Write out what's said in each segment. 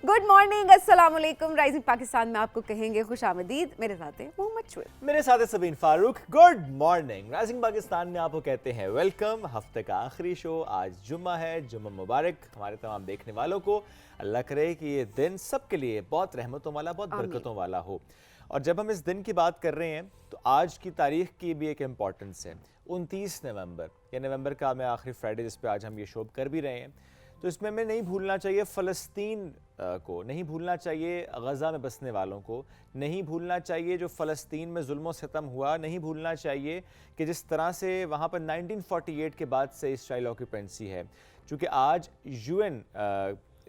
Good morning, अस्सलाम वालेकुम। Rising Pakistan में आपको कहेंगे खुशामदीद। मेरे साथ है मोहम्मद शुएब, मेरे साथ है Sabeen Farooq. Good morning. Rising Pakistan में आपको कहते हैं वेलकम। हफ्ते का आखिरी शो, आज जुम्मा है, जुम्मा मुबारक हमारे तमाम देखने वालों को। अल्लाह करे कि ये दिन सबके लिए बहुत रहमतों वाला, बहुत बरकतों वाला हो। और जब हम इस दिन की बात कर रहे हैं तो आज की तारीख की भी एक इम्पॉर्टेंस है। 29 नवंबर, ये नवंबर का मैं आखिरी फ्राइडे जिस पे आज हम ये शो कर भी रहे हैं, तो इसमें हमें नहीं भूलना चाहिए फ़लस्तीन को, नहीं भूलना चाहिए गज़ा में बसने वालों को, नहीं भूलना चाहिए जो फ़लस्तीन में जुल्म सितम हुआ, नहीं भूलना चाहिए कि जिस तरह से वहाँ पर 1948 के बाद से इसराइल ऑक्यूपेंसी है। चूँकि आज यूएन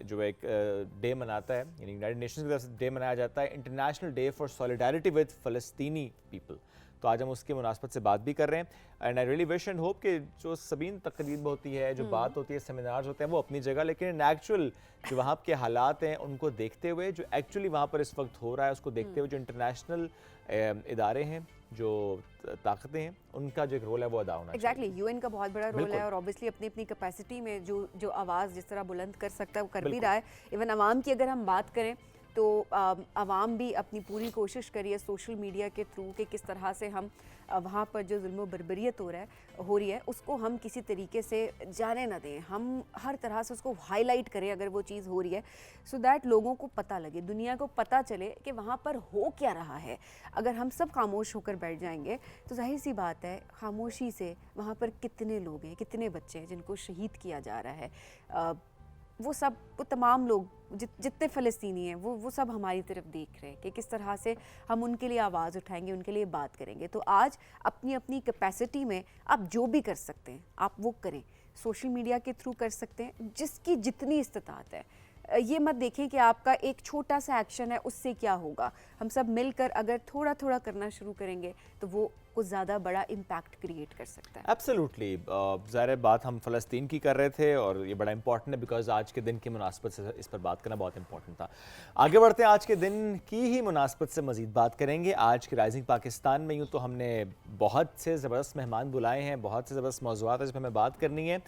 जो एक डे मनाता है, यानी यूनाइटेड नेशंस की तरफ से डे मनाया जाता है, international day for solidarity with फ़लस्तीनी पीपल। तो आज हम उसकी मुनासबत से बात भी कर रहे हैं। And I really wish and hope कि जो सबीन तकरीब होती है, जो बात होती है, सेमिनार्स होते हैं, वो अपनी जगह, लेकिन एक्चुअल जो वहाँ के हालात हैं उनको देखते हुए, जो एक्चुअली वहाँ पर इस वक्त हो रहा है उसको देखते हुए, जो इंटरनेशनल इदारे हैं, जो ताकतें हैं, उनका जो एक रोल है वो अदा होना एग्जैक्टली यूएन का बहुत बड़ा रोल है। और ऑब्वियसली अपनी अपनी कैपेसिटी में जो आवाज़ जिस तरह बुलंद कर सकता है वो कर भी रहा है। इवन अवाम की अगर हम बात करें तो अवाम भी अपनी पूरी कोशिश करिए सोशल मीडिया के थ्रू कि किस तरह से हम वहाँ पर जो जुल्म बर्बरियत हो रही है उसको हम किसी तरीके से जाने ना दें, हम हर तरह से उसको हाईलाइट करें अगर वो चीज़ हो रही है, सो दैट लोगों को पता लगे, दुनिया को पता चले कि वहाँ पर हो क्या रहा है। अगर हम सब खामोश होकर बैठ जाएंगे तो जाहिर सी बात है खामोशी से वहाँ पर कितने लोग हैं, कितने बच्चे हैं जिनको शहीद किया जा रहा है, वो तमाम लोग जितने फ़लस्तीनी हैं वो सब हमारी तरफ देख रहे हैं कि किस तरह से हम उनके लिए आवाज़ उठाएंगे, उनके लिए बात करेंगे। तो आज अपनी अपनी कैपेसिटी में आप जो भी कर सकते हैं आप वो करें। सोशल मीडिया के थ्रू कर सकते हैं, जिसकी जितनी इस्तिताअत है। ये मत देखें कि आपका एक छोटा सा एक्शन है उससे क्या होगा। हम सब मिलकर अगर थोड़ा थोड़ा करना शुरू करेंगे तो वो कुछ ज़्यादा बड़ा इम्पैक्ट क्रिएट कर सकता है। एब्सोल्युटली। ज़ाहिर बात हम फ़लस्तीन की कर रहे थे और ये बड़ा इंपॉर्टेंट है बिकॉज आज के दिन की मुनासबत से इस पर बात करना बहुत इंपॉर्टेंट था। आगे बढ़ते हैं, आज के दिन की ही मुनासबत से मज़ीद बात करेंगे। आज के राइजिंग पाकिस्तान में यूँ तो हमने बहुत से ज़बरदस्त मेहमान बुलाए हैं, बहुत से ज़बरदस्त मौज़ूआत हैं जिस पर हमें बात करनी है,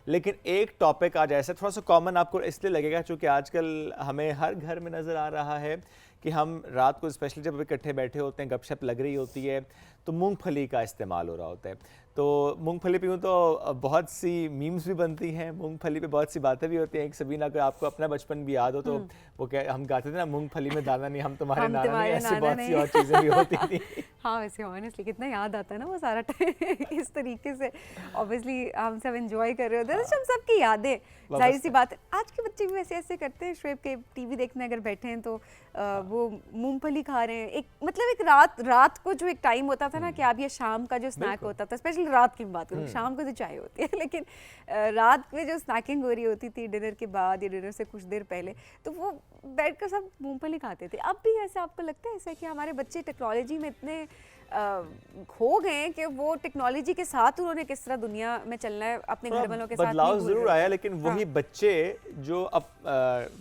लेकिन एक टॉपिक आज ऐसा थोड़ा सा कॉमन आपको इसलिए लगेगा चूँकि आजकल हमें हर घर में नज़र आ रहा है कि हम रात को स्पेशली जब इकट्ठे बैठे होते हैं, गपशप लग रही होती है, तो मूंगफली का इस्तेमाल हो रहा होता है। तो मूंगफली पे यूँ तो बहुत सी मीम्स भी बनती हैं, मूंगफली पे बहुत सी बातें भी होती हैं। एक सबीना को आपको अपना बचपन भी याद हो तो वो क्या हम गाते थे ना, मूंगफली में दाना नहीं, हम तुम्हारे नाना नहीं, ऐसी बहुत सी और चीज़ें भी होती थी। हाँ, वैसे ऑनेस्टली कितना याद आता है ना वो सारा टाइम इस तरीके से ऑब्वियसली हम सब एंजॉय कर रहे होते हैं। हम सबकी यादें, जाहिर सी बात है आज के बच्चे भी वैसे ऐसे करते हैं। शुएब के टीवी देखने अगर बैठे हैं तो वो मूंगफली खा रहे हैं। एक मतलब एक रात को जो एक टाइम होता था ना कि आप ये शाम का जो स्नैक होता था, स्पेशली रात की बात करूँ, शाम को तो चाय होती है, लेकिन रात में जो स्नैकिंग हो रही होती थी डिनर के बाद या डिनर से कुछ देर पहले, तो वो बैठ कर सब मूंगफली खाते थे। अब भी ऐसा आपको लगता है ऐसा कि हमारे बच्चे टेक्नोलॉजी में इतने खो गए कि वो टेक्नोलॉजी के साथ उन्होंने किस तरह दुनिया में चलना है अपने घर वालों के साथ बदलाव जरूर आया, लेकिन वही बच्चे जो अब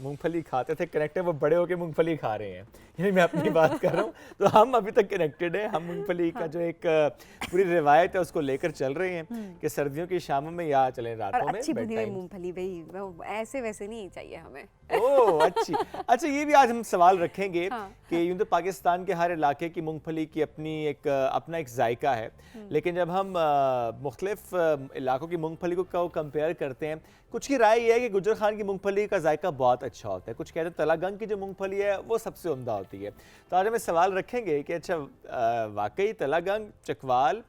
मूंगफली खाते थे कनेक्टेड, वो बड़े होके मूंगफली खा रहे हैं। यानी मैं अपनी बात कर रहा हूँ तो हम अभी तक कनेक्टेड है। हम मूंगफली का जो एक पूरी रिवायत है उसको लेकर चल रहे हैं कि सर्दियों की शामों में या चले रातों में अच्छी भुनी हुई मूंगफली, भाई ऐसे वैसे नहीं चाहिए हमें। ओह अच्छी। अच्छा, ये भी आज हम सवाल रखेंगे कि यूँ तो पाकिस्तान के हर इलाके की मूंगफली की अपना एक जायका है, लेकिन जब हम मुख्तलिफ इलाकों की मूंगफली को कंपेयर करते हैं, कुछ की राय ये है कि गुजर खान की मूंगफली का जायका बहुत अच्छा होता है, कुछ कहते हैं तलागंग की जो मूंगफली है वो सबसे उम्दा होती है। तो आज हमें सवाल रखेंगे कि अच्छा वाकई तलागंग, चकवाल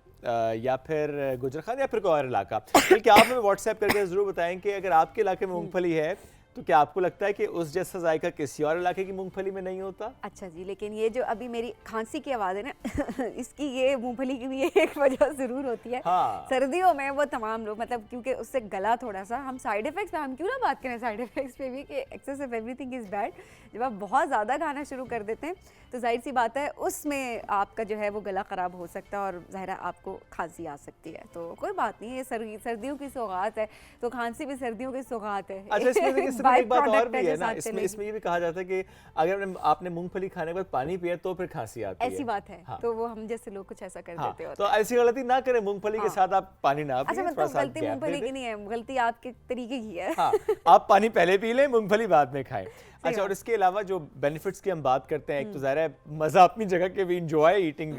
या फिर गुजर खान या फिर कोई और इलाका, बल्कि आप हमें व्हाट्सएप करके ज़रूर बताएं कि अगर आपके इलाके में मूंगफली है तो क्या आपको लगता है कि उस जैसा जायका किसी और इलाके की मूंगफली में नहीं होता? अच्छा जी, लेकिन ये जो अभी मेरी खांसी की आवाज़ है ना इसकी ये मूंगफली की भी एक वजह ज़रूर होती है। हाँ। सर्दियों में वो तमाम लोग मतलब क्योंकि उससे गला थोड़ा सा, हम साइड इफ़ेक्ट्स पे हम क्यों ना बात करें साइड इफ़ेक्ट्स पे भी कि एक्सेसिव एवरीथिंग इज़ बैड। जब आप बहुत ज़्यादा खाना शुरू कर देते हैं तो जाहिर सी बात है उसमें आपका जो है वो गला ख़राब हो सकता है और ज़ाहिर आपको खांसी आ सकती है। तो कोई बात नहीं, ये सर्दियों की सौगात है, तो खांसी भी सर्दियों की सौगात है। अच्छा, इसमें एक बात और भी है ना, इसमें ये भी कहा जाता है कि अगर आपने मूंगफली खाने के बाद पानी पिया तो फिर खांसी आती है। ऐसी बात है। हाँ। तो वो हम जैसे लोग कुछ ऐसा कर देते होते हैं। तो ऐसी गलती ना करें, मूंगफली के साथ आप पानी ना पिए। अच्छा, मतलब गलती मूंगफली की नहीं है, गलती आपके तरीके की है। हाँ, आप पानी पहले पी लें, मूंगफली बाद में खाएं। अच्छा, और इसके अलावा जो बेनिफिट्स की हम बात करते हैं, एक तो ज़ाहिर है मज़ा अपनी जगह के भी इंजॉय ईटिंग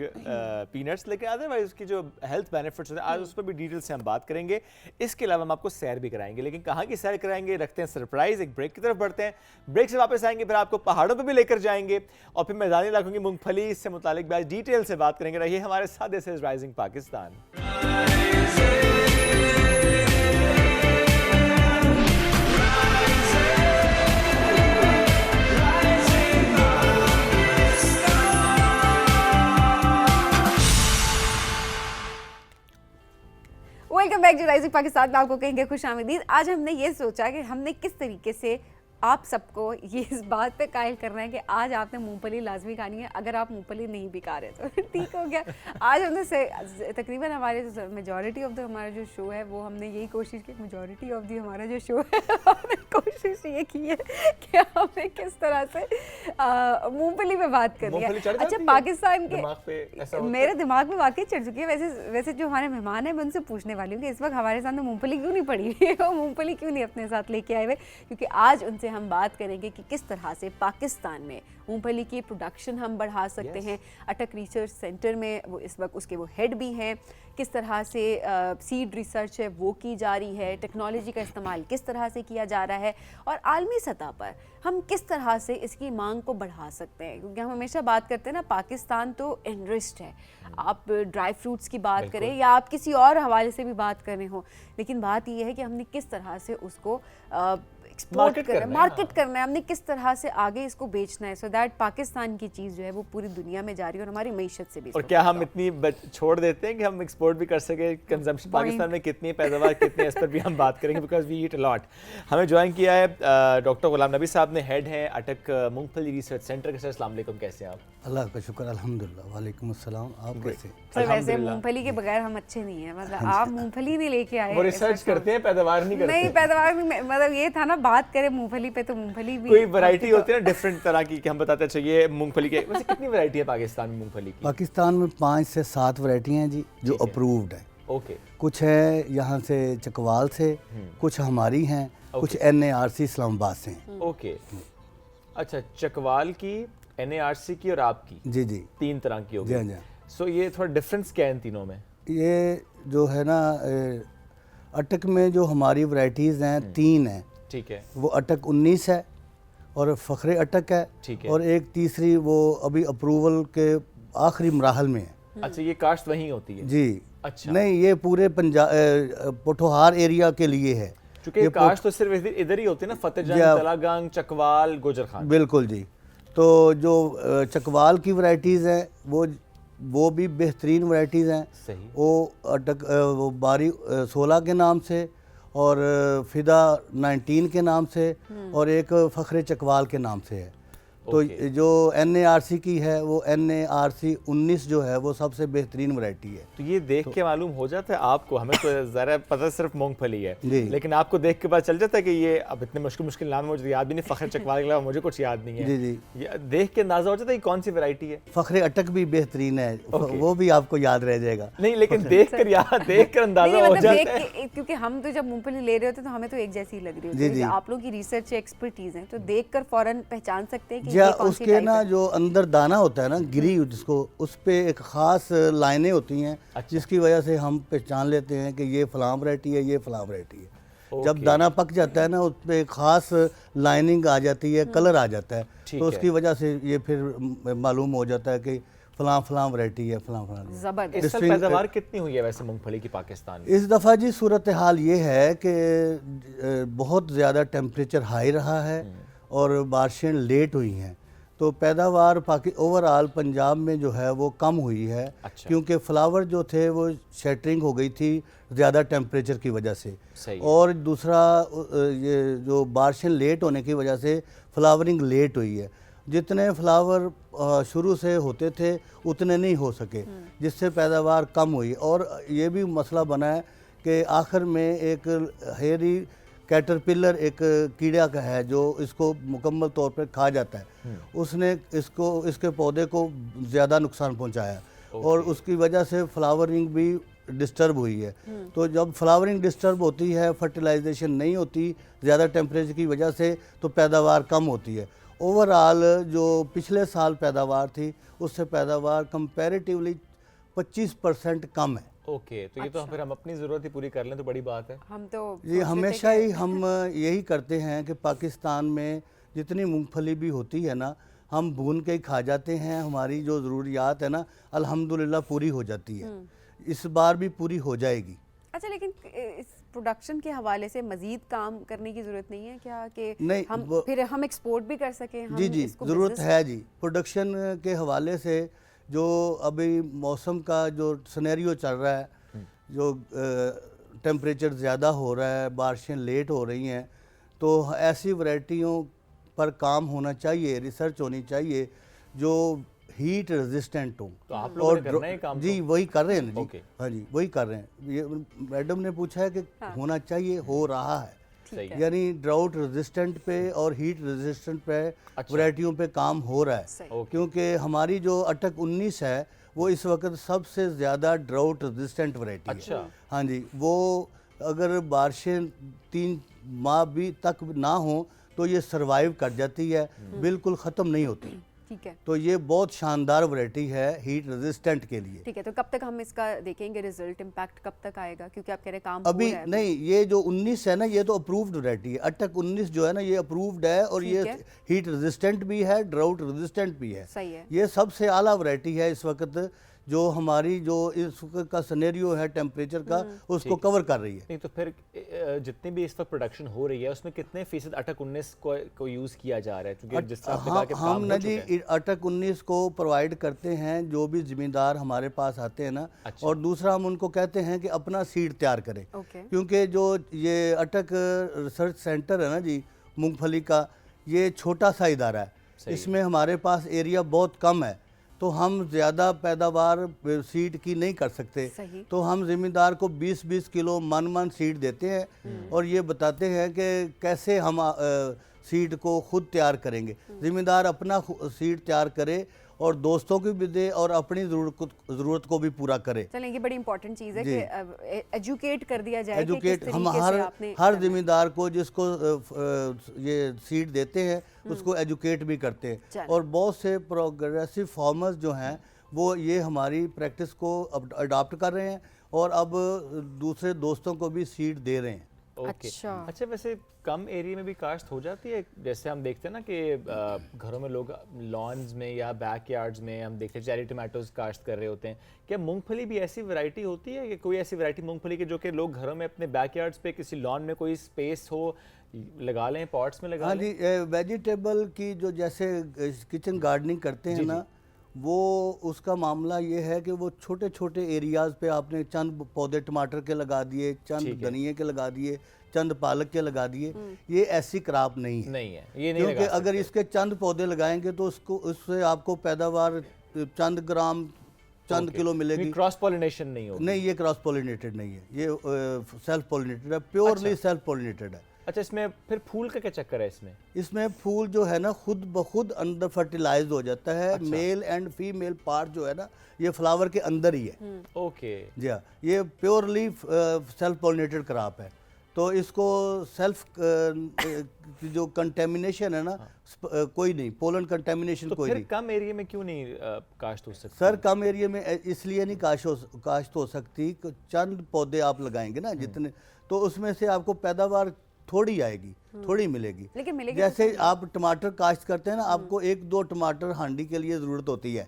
पीनट्स, लेकिन अदरवाइज उसकी जो हेल्थ बेनिफिट्स होते हैं आज उस पर भी डिटेल से हम बात करेंगे। इसके अलावा हम आपको सैर भी कराएंगे, लेकिन कहाँ की सैर कराएंगे, रखते हैं सरप्राइज, एक ब्रेक की तरफ बढ़ते हैं, ब्रेक से वापस आएंगे, फिर आपको पहाड़ों पर भी लेकर जाएंगे और फिर मैदानी इलाकों की मूंगफली से मुतालिक भी डिटेल से बात करेंगे। रहिए हमारे साथ, this is Rising Pakistan. Welcome back to Rising Pakistan में आपको कहेंगे खुश आमदीद। आज हमने ये सोचा कि हमने किस तरीके से आप सबको ये इस बात पे कायल करना है कि आज आपने मूंगफली लाजमी खानी है, अगर आप मूंगफली नहीं भी खा रहे तो ठीक हो गया। आज हमने तकरीबन हमारे मेजॉरिटी ऑफ द हमारा जो शो है वो हमने यही कोशिश की, मेजॉरिटी ऑफ द हमारा जो शो है हमने कोशिश ये की है कि हमें किस तरह से मूंगफली पे बात करनी है। अच्छा, पाकिस्तान के मेरे दिमाग में वाकई चढ़ चुकी है। वैसे जो हमारे मेहमान हैं मैं उनसे पूछने वाली हूँ कि इस वक्त हमारे सामने मूंगफली क्यों नहीं पड़ी हुई है, वो मूंगफली क्यों नहीं अपने साथ लेके आए हुए, क्योंकि आज उनसे हम बात करेंगे कि किस तरह से पाकिस्तान में मूंगफली की प्रोडक्शन हम बढ़ा सकते हैं। अटक रिसर्च सेंटर में वो इस वक्त उसके वो हेड भी हैं, किस तरह से सीड रिसर्च है वो की जा रही है, टेक्नोलॉजी का इस्तेमाल किस तरह से किया जा रहा है और आलमी सतह पर हम किस तरह से इसकी मांग को बढ़ा सकते हैं। क्योंकि हम हमेशा बात करते हैं ना, पाकिस्तान तो एनरिच्ड है, आप ड्राई फ्रूट्स की बात करें या आप किसी और हवाले से भी बात कर रहे हो, लेकिन बात यह है कि हमने किस तरह से उसको एक्सपोर्ट मार्केट करना है, हमने किस तरह से आगे इसको बेचना है, सो दैट पाकिस्तान की चीज़ जो है वो पूरी दुनिया में जा रही है और हमारी मईशत से भी। और क्या हम इतनी छोड़ देते हैं कि हम एक्सपोर्ट भी कर सके? कंजम्पशन पाकिस्तान में कितनी पैदावार कितनी है, इस पर भी हम बात करेंगे, because we eat a lot. हमें ज्वाइन किया है डॉक्टर गुलाम नबी साहब ने, हेड हैं अटक मूंगफली रिसर्च सेंटर के। सर अस्सलाम वालेकुम, कैसे हैं आप? अल्लाह का शुक्र, अल्हम्दुलिल्लाह। वालेकुम अस्सलाम, आप कैसे? सर वैसे मूंगफली के बगैर हम अच्छे नहीं है, मतलब आप मूंगफली नहीं लेके आए, वो रिसर्च करते हैं, पैदावार नहीं करते। नहीं, पैदावार में मतलब ये था ना, बात करें मूंगफली पे तो मूंगफली भी कोई वैरायटी होती है ना डिफरेंट तरह की कि हम बताते हैं चाहिए मूंगफली के। वैसे कितनी वैरायटी है पाकिस्तान में मूंगफली की? पाकिस्तान में 5 से 7 वैरायटियाँ हैं जी जो अप्रूव्ड है। ओके, कुछ है यहाँ से चकवाल से, कुछ हमारी हैं, कुछ NARC इस्लामाबाद से हैं। ओके, अच्छा, चकवाल की, NARC की और आपकी, जी जी, 3 तरह की होगी। जी जी। सो ये थोड़ा डिफरेंस क्या है इन तीनों में? ये जो है ना, अटक में जो हमारी वैरायटीज़ हैं 3 हैं। ठीक है, वो अटक 19 है और फ़ख्रे अटक है, ठीक है, और एक तीसरी वो अभी अप्रूवल के आखिरी मराहल में है। अच्छा, ये काश्त वहीं होती है? जी, अच्छा, नहीं, ये पूरे पंजाब पोठोहार एरिया के लिए है। क्योंकि काश्त तो सिर्फ इधर ही होती है ना, फतेहजंग, तलागंग, चकवाल, गोजर खान। बिल्कुल जी। तो जो चकवाल की वैरायटीज़ हैं वो भी बेहतरीन वैरायटीज़ हैं। सही। वो बारी 16 के नाम से और फिदा 19 के नाम से और एक फ़ख्रे चकवाल के नाम से है। तो जो NARC की है वो NARC 19 जो है वो सबसे बेहतरीन वैरायटी है। तो ये देख के मालूम हो जाता है आपको, हमें तो ज़रा पता सिर्फ मूंगफली है, लेकिन आपको देख के पता चल जाता है कि ये अब इतने मुश्किल नाम मुझे याद भी नहीं, फ़ख्रे चकवाल के अलावा मुझे कुछ याद नहीं है। जी जी, ये देख के अंदाजा हो जाता है कौन सी वैरायटी है। फ़ख्रे अटक भी बेहतरीन है, वो भी आपको याद रह जाएगा। नहीं, लेकिन देख कर अंदाजा हो जाता है, क्योंकि हम तो जब मूंगफली ले रहे होते तो हमें तो एक जैसी लग रही होती है। आप लोगों की रिसर्च एक्सपर्टीज है तो देख कर फौरन पहचान सकते हैं कि या उसके ना जो अंदर दाना होता है ना, गिरी, जिसको उस पे एक ख़ास लाइनें होती हैं। अच्छा। जिसकी वजह से हम पहचान लेते हैं कि ये फलां वैरायटी है, ये फलां वैरायटी है। जब दाना पक जाता है ना, उस पर एक ख़ास लाइनिंग आ जाती है, कलर आ जाता है, तो उसकी वजह से ये फिर मालूम हो जाता है कि फलां वैरायटी है, फलां। जबरदस्त। इस साल पैदावार कितनी हुई है वैसे मूंगफली की पाकिस्तान में? इस दफ़ा जी सूरत हाल ये है कि बहुत ज़्यादा टेम्परेचर हाई रहा है और बारिशें लेट हुई हैं, तो पैदावार ओवरऑल पंजाब में जो है वो कम हुई है। अच्छा। क्योंकि फ्लावर जो थे वो शेटरिंग हो गई थी ज़्यादा टेम्परेचर की वजह से। सही। और दूसरा ये जो बारिशें लेट होने की वजह से फ्लावरिंग लेट हुई है। जितने फ्लावर शुरू से होते थे उतने नहीं हो सके, जिससे पैदावार कम हुई। और ये भी मसला बना है कि आखिर में एक हेरी कैटरपिलर एक कीड़ा का है जो इसको मुकम्मल तौर पर खा जाता है, उसने इसके पौधे को ज़्यादा नुकसान पहुंचाया और उसकी वजह से फ्लावरिंग भी डिस्टर्ब हुई है। तो जब फ्लावरिंग डिस्टर्ब होती है, फर्टिलाइजेशन नहीं होती ज़्यादा टेम्परेचर की वजह से, तो पैदावार कम होती है। ओवरऑल जो पिछले साल पैदावार थी उससे पैदावार कंपैरेटिवली 25% कम है। ओके, तो ये तो फिर हम अपनी ज़रूरत ही पूरी कर लें तो बड़ी बात है। हम तो ये हमेशा ही हम यही करते हैं कि पाकिस्तान में जितनी मूंगफली भी होती है ना, हम भून के ही खा जाते हैं। हमारी जो ज़रूरियात है ना अल्हम्दुलिल्लाह पूरी हो जाती है। इस बार भी पूरी हो जाएगी। अच्छा, लेकिन इस प्रोडक्शन के हवाले से मजीद काम करने की ज़रूरत नहीं है क्या कि नहीं, हम फिर हम एक्सपोर्ट भी कर सकें? हम जी इसको ज़रूरत business- है जी। प्रोडक्शन के हवाले से जो अभी मौसम का जो सिनेरियो चल रहा है, जो टेम्परेचर ज़्यादा हो रहा है, बारिशें लेट हो रही हैं, तो ऐसी वैरायटियों पर काम होना चाहिए, रिसर्च होनी चाहिए जो हीट रेजिस्टेंट हो। तो आप लोगों ने करना है ये काम? जी वही कर रहे हैं जी। ओके। हाँ जी वही कर रहे हैं। ये मैडम ने पूछा है कि होना चाहिए, हो रहा है। सही है। यानी ड्राउट रेजिस्टेंट पे और हीट रेजिस्टेंट पे वैरायटियों पे काम हो रहा है। सही। क्योंकि हमारी जो अटक 19 है वो इस वक्त सबसे ज़्यादा ड्राउट रेजिस्टेंट वैरायटी है। अच्छा। हाँ जी, वो अगर बारिशें 3 माह भी तक ना हो तो ये सरवाइव कर जाती है, बिल्कुल ख़त्म नहीं होती। ठीक है, तो ये बहुत शानदार वैरायटी है हीट रेजिस्टेंट के लिए। ठीक है। तो कब तक हम इसका देखेंगे रिजल्ट, इम्पैक्ट कब तक आएगा? क्योंकि आप कह रहे हैं काम अभी हो रहा है। नहीं, ये जो 19 है ना ये तो अप्रूव्ड वैरायटी है। अटक 19 जो है ना ये अप्रूव्ड है और ठीक ये है। हीट रेजिस्टेंट भी है, ड्राउट रेजिस्टेंट भी है। सही है। ये सबसे आला वैरायटी है इस वक्त, जो हमारी जो इस वक्त का सिनेरियो है टेम्परेचर का उसको कवर कर रही है। नहीं तो फिर जितनी भी इस वक्त प्रोडक्शन हो रही है उसमें कितने फीसद अटक 19 को यूज़ किया जा रहा है? क्योंकि जिस तरह आपने कहा कि काम हम हो ना चुका है। जी अटक 19 को प्रोवाइड करते हैं जो भी ज़मींदार हमारे पास आते हैं ना। अच्छा। और दूसरा हम उनको कहते हैं कि अपना सीड तैयार करें। ओके। क्योंकि जो ये अटक रिसर्च सेंटर है ना जी मूंगफली का, ये छोटा सा इदारा है। इसमें हमारे पास एरिया बहुत कम है, तो हम ज़्यादा पैदावार सीड की नहीं कर सकते। सही। तो हम ज़मींदार को 20-20 किलो मन सीड देते हैं और ये बताते हैं कि कैसे हम सीड को खुद तैयार करेंगे। ज़मींदार अपना सीड तैयार करे और दोस्तों की भी दे और अपनी ज़रूरत को भी पूरा करे। चलें, ये बड़ी इंपॉर्टेंट चीज़ है कि एजुकेट कर दिया जाए कि किस एजुकेट तरीके हम से हर आपने हर करना है। ज़मींदार को जिसको ये सीड देते हैं उसको एजुकेट भी करते हैं। चलें। और बहुत से प्रोग्रेसिव फार्मर्स जो हैं वो ये हमारी प्रैक्टिस को अडॉप्ट कर रहे हैं और अब दूसरे दोस्तों को भी सीड दे रहे हैं। ओके। अच्छा। अच्छा, वैसे कम एरिया में भी काश्त हो जाती है? जैसे हम देखते हैं ना कि घरों में लोग लॉन्स में या बैकयार्ड्स में हम देखते हैं चेरी टमाटोज काश्त कर रहे होते हैं। क्या मूंगफली भी ऐसी वैरायटी होती है कि कोई ऐसी वैरायटी मूंगफली की जो कि लोग घरों में अपने बैकयार्ड्स पे किसी लॉन में कोई स्पेस हो लगा लें, पॉट्स में लगा हाँ लें? जी, वेजिटेबल की जो जैसे किचन गार्डनिंग करते हैं ना, वो उसका मामला ये है कि वो छोटे छोटे एरियाज़ पे आपने चंद पौधे टमाटर के लगा दिए, चंद धनिए के लगा दिए, चंद पालक के लगा दिए। ये ऐसी क्रॉप नहीं है। नहीं है, ये नहीं क्योंकि लगा अगर सकते। इसके चंद पौधे लगाएंगे तो उसको उससे आपको पैदावार चंद ग्राम चंद किलो मिलेगी। क्रॉस पॉलिनेशन नहीं होगी? नहीं, ये क्रॉस पॉलिनेटेड नहीं है, ये सेल्फ पॉलिनेटेड है, प्योरली सेल्फ पॉलिनेटेड है। अच्छा, इसमें फिर फूल का क्या चक्कर है इसमें? इसमें फूल जो है ना खुद ब खुद अंदर फर्टिलाइज हो जाता है। मेल एंड फीमेल पार्ट जो है ना ये फ्लावर के अंदर ही है। ओके। जी हाँ, ये प्योरली सेल्फ पॉलिनेटेड क्रॉप है। तो इसको सेल्फ जो कंटेमिनेशन है ना कोई नहीं, पोलन कंटेमिनेशन तो कोई फिर नहीं। कम एरिया में क्यों नहीं काश्त हो सकती? सर कम एरिया में इसलिए नहीं काश्त हो सकती कि चंद पौधे आप लगाएंगे ना जितने, तो उसमें से आपको पैदावार थोड़ी आएगी, थोड़ी मिलेगी। लेकिन मिलेगी जैसे आप टमाटर काश्त करते हैं ना, आपको 1-2 टमाटर हांडी के लिए ज़रूरत होती है।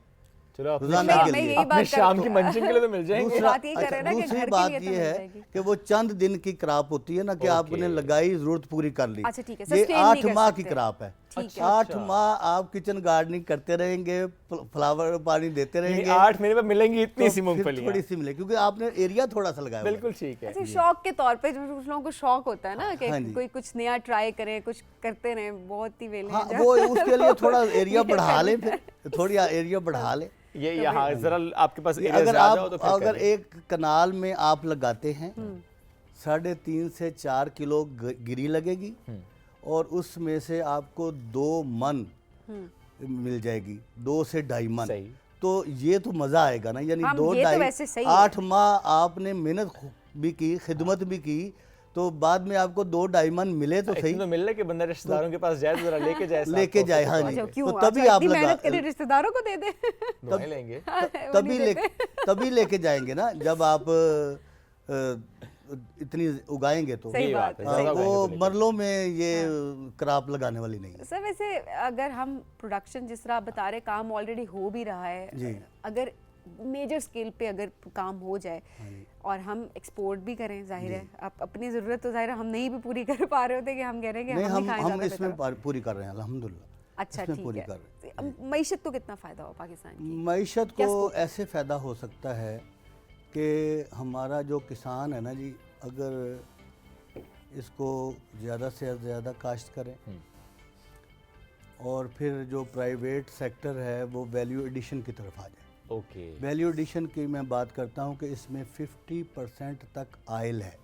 चलो रोजाना के लिए। अपने शाम की मंजिल के लिए तो मिल जाएंगे। बात ये कर रहे हैं ना कि दूसरी घर के बात लिए तो ये मिल है जाएगी। कि वो चंद दिन की क्रॉप होती है ना कि आपने लगाई, जरूरत पूरी कर ली। अच्छा, ठीक है, ये sustain नहीं 8 कर माह की सकते। क्रॉप है। ठीक है। 8 माह आप किचन गार्डनिंग करते रहेंगे, फ्लावर पानी देते रहेंगे, 8 महीने में मिलेंगी इतनी तो सी फिर मूंगफली? थोड़ी सी मिलेगी क्योंकि आपने एरिया थोड़ा सा लगाया हुआ है। बिल्कुल ठीक है। अच्छा, शौक के तौर पे जो कुछ लोगों को शौक होता है ना कि हाँ जी। कोई कुछ नया ट्राई करे, कुछ करते रहे, बहुत ही वेले हाँ, हैं वो उसके लिए थोड़ा एरिया बढ़ा लें, फिर थोड़ी एरिया बढ़ा लें। ये यहाँ जरा आपके पास एरिया अगर ज़्यादा हो आप तो फिर अगर करें। एक कनाल में आप लगाते हैं 3.5 से 4 किलो गिरी लगेगी और उसमें से आपको 2 मन मिल जाएगी, 2 से 2.5 मन। सही। तो ये तो मज़ा आएगा ना, यानी हम दो ये तो ढाई वैसे सही है। 8 माह आपने मेहनत भी की, खिदमत भी की, तो बाद में आपको 2-2.5 मन मिले तो सही, तो मिल रहा है कि बंदा रिश्तेदारों के पास जाए तो जरा लेके जाए साथ लेके तो जाए। उसको हाँ तो जी, अच्छा, क्यों तो अच्छा, तभी आप इतनी लगा मेहनत करी रिश्तेदारों को दे दे दुआएं लेंगे। तभी लेके जाएंगे ना जब आप इतनी उगाएंगे तो। सही यही बात बात है, है, ज्यादा वो उगाएंगे तो लेके मरलों में ये क्रॉप लगाने वाली नहीं है। सर वैसे अगर हम प्रोडक्शन जिस तरह आप बता रहे काम ऑलरेडी हो भी रहा है, जी। अगर मेजर स्केल पे अगर काम हो जाए और हम एक्सपोर्ट भी करें, जाहिर है आप अपनी ज़रूरत तो जाहिर है हम नहीं भी पूरी कर पा रहे होते कि हम कह रहे हैं कि नहीं, हम ही खाएं हम ज़्यादा इसमें बेहतर हो। पूरी कर रहे हैं अल्हम्दुलिल्लाह। अच्छा इसमें ठीक पूरी है। कर रहे अब मईशत को कितना फ़ायदा हो पाकिस्तान की? मईशत क्या को स्कोप है? ऐसे फ़ायदा हो सकता है कि हमारा जो किसान है ना जी, अगर इसको ज़्यादा से ज़्यादा काश्त करें और फिर जो प्राइवेट सेक्टर है वो वैल्यू एडिशन की तरफ आ जाए। ओके। वैल्यू एडिशन की मैं बात करता हूँ कि इसमें 50% तक आयल है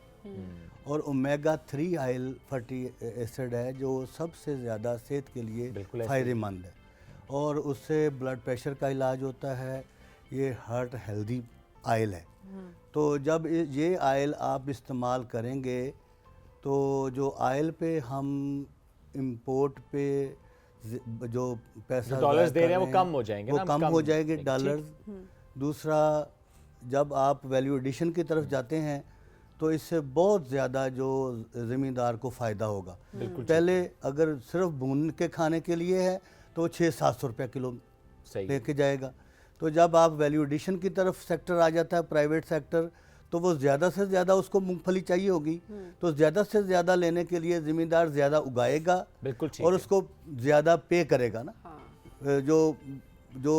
और ओमेगा 3 आयल फैटी एसिड है जो सबसे ज़्यादा सेहत के लिए बिल्कुल ऐसे ही। फ़ायदेमंद है और उससे ब्लड प्रेशर का इलाज होता है। ये हार्ट हेल्दी आयल है। तो जब ये आयल आप इस्तेमाल करेंगे तो जो आयल पे हम इंपोर्ट पे जो पैसा डॉलर्स ज़ाया दे कर रहे हैं वो हैं, कम हो जाएंगे वो ना, कम हो जाएंगे ठीक। डॉलर्स। दूसरा, जब आप वैल्यू एडिशन की तरफ जाते हैं तो इससे बहुत ज़्यादा जो ज़मींदार को फ़ायदा होगा। पहले अगर सिर्फ भून के खाने के लिए है तो 600-700 रुपये किलो सही। लेके जाएगा। तो जब आप वैल्यू एडिशन की तरफ सेक्टर आ जाता है, प्राइवेट सेक्टर, तो वो ज़्यादा से ज़्यादा उसको मूंगफली चाहिए होगी, तो ज़्यादा से ज़्यादा लेने के लिए ज़मींदार ज़्यादा उगाएगा बिल्कुल ठीक और है। उसको ज़्यादा पे करेगा ना। जो जो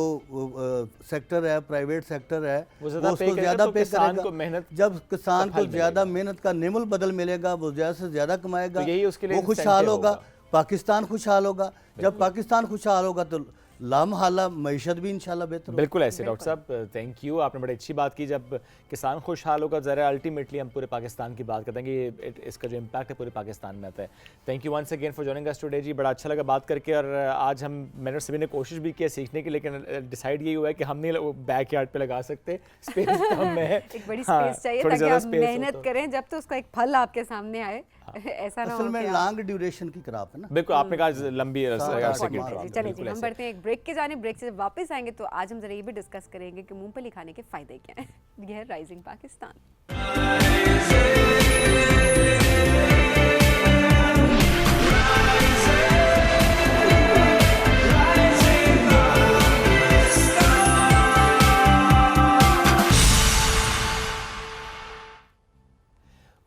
सेक्टर है, प्राइवेट सेक्टर है, वो ज़्यादा वो पे उसको करेगा ज़्यादा तो पे किसान करेगा। को मेहनत जब किसान का को फल ज़्यादा मिलेगा। मेहनत का निमुल बदल मिलेगा, वो ज़्यादा से ज़्यादा कमाएगा, तो यही उसके लिए वो खुशहाल incentive होगा, होगा। पाकिस्तान खुशहाल होगा। जब पाकिस्तान खुशहाल होगा तो लामहला मईशत भी इंशाल्लाह बेहतर होगी। बिल्कुल ऐसे डॉक्टर साहब, थैंक यू, आपने बड़ी अच्छी बात की। जब किसान खुशहाल होगा ज़रा अल्टीमेटली हम पूरे पाकिस्तान की बात करते हैं कि इसका जो इम्पैक्ट है पूरे पाकिस्तान में आता है। Thank you once again for joining us today जी, बड़ा अच्छा लगा बात करके। और आज मैंने सभी ने कोशिश भी की सीखने की, लेकिन डिसाइड यही हुआ है कि हम नहीं बैक यार्ड पे लगा सकते, स्पेस कम है। एक बड़ी हाँ, स्पेस चाहिए थोड़ी ताकि ज़्यादा आप space हो मेहनत तो। करें जब तो उसका एक फल आपके सामने आए। ऐसा ना हो असल में कि आप- लॉन्ग ड्यूरेशन की क्रॉप है ना। बिल्कुल, आपने कहा लंबी सात लगा आठ सके माह। क्रॉप, चलिए जी, बिल्कुल हम ऐसे। बढ़ते हैं एक ब्रेक के जाने। ब्रेक से जब वापस आएंगे तो आज हम जरा ये भी डिस्कस करेंगे कि मूंगफली खाने के फायदे क्या हैं। यह है rising Pakistan.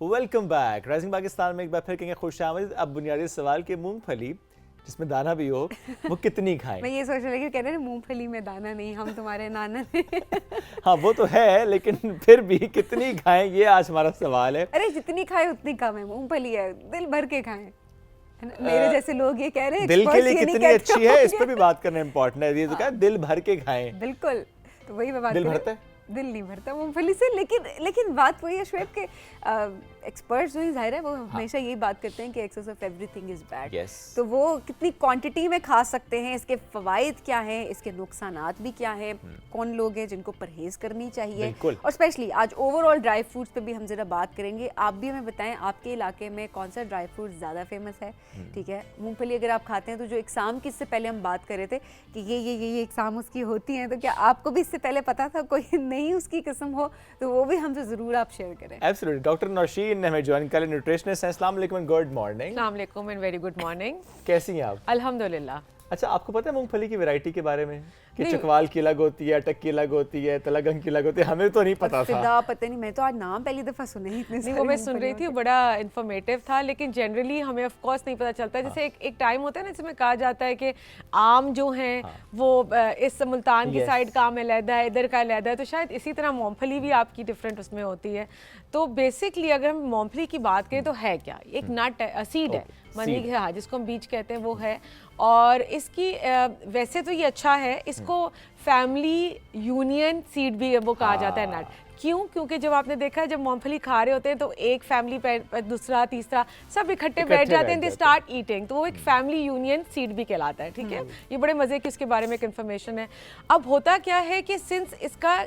Welcome back. Rising Pakistan में एक बार फिर कहेंगे खुशामदीद। अब बुनियादी सवाल कि मूंगफली जिसमें दाना भी हो वो कितनी खाएं? मैं ये सोच रही हूँ, कह रहे हैं मूंगफली में दाना नहीं, हम तुम्हारे नाना ने। हाँ वो तो है, लेकिन फिर भी कितनी खाएं ये आज हमारा सवाल है। अरे जितनी खाए उतनी कम है, मूंगफली है, दिल भर के खाएं। है ना? मेरे जैसे लोग ये कह रहे हैं दिल के experts लिए ये नहीं कितनी कहते अच्छी है इस होंगे। पर भी बात करना इंपॉर्टेंट है। ये तो क्या दिल भर के खाएं, बिल्कुल, तो वही मैं बात दिल कर रही भरता हूँ। है? दिल नहीं भरता मूंगफली से, लेकिन बात वही है शुएब के एक्सपर्ट्स जो हैं जाहिर है वो हमेशा यही बात करते हैं कि excess of everything is bad. Yes. तो वो कितनी क्वांटिटी में खा सकते हैं, इसके फवाइद क्या हैं, इसके नुकसानात भी क्या हैं, कौन लोग हैं जिनको परहेज करनी चाहिए, बिल्कुल। और स्पेशली आज ओवरऑल ड्राई फ्रूट्स पे भी हम जरा बात करेंगे। आप भी हमें बताएं आपके इलाके में कौन सा ड्राई फ्रूट ज़्यादा फेमस है। ठीक है, मूंगफली अगर आप खाते हैं तो जो इकसाम की इससे पहले हम बात कर रहे थे कि ये इकसाम उसकी होती हैं, तो क्या आपको भी इससे पहले पता था कोई नई उसकी किस्म हो, तो वो भी हमसे ज़रूर आप शेयर करें। एब्सोल्युटली। डॉक्टर नौशीन ने हमें ज्वाइन कर लिया, न्यूट्रिशनिस्ट हैं। अस्सलाम वालेकुम, गुड मॉर्निंग। अस्सलाम वालेकुम एंड वेरी गुड मॉर्निंग। कैसी हैं आप? अल्हम्दुलिल्लाह। अच्छा, आपको पता है मूंगफली की वैरायटी के बारे में कि नहीं। चकवाल की अलग होती है, अटक की अलग होती है, तलगंग की अलग होती है? हमें तो नहीं पता था। फिदा पता नहीं, मैं तो आज नाम पहली दफा सुने ही इतने नहीं, सारे वो मैं सुन रही मूंगफलियों थी, बड़ा इन्फॉर्मेटिव था, लेकिन जनरली हमें ऑफ कोर्स नहीं पता चलता। जैसे एक टाइम होता है ना जिसमें कहा जाता है कि आम जो हैं वो इस मुल्तान की Yes. साइड का आम अलहदा है, इधर का अलहदा है, तो शायद इसी तरह मूंगफली भी आपकी डिफरेंट उसमें होती है। तो बेसिकली अगर हम मूंगफली की बात करें तो है क्या, एक नट है, सीड है, मनी seed. है, हाँ, जिसको हम बीज कहते हैं वो है। और इसकी वैसे तो ये अच्छा है, इसको फैमिली यूनियन सीड भी वो कहा जाता है नट। क्यों? क्योंकि जब आपने देखा है जब मूंगफली खा रहे होते हैं तो एक फैमिली दूसरा तीसरा सब इकट्ठे बैठ जाते हैं, दे स्टार्ट ईटिंग, तो वो एक फैमिली यूनियन सीड भी कहलाता है, ठीक है। ये बड़े मज़े की इसके बारे में एक इन्फॉर्मेशन है। अब होता क्या है कि सिंस इसका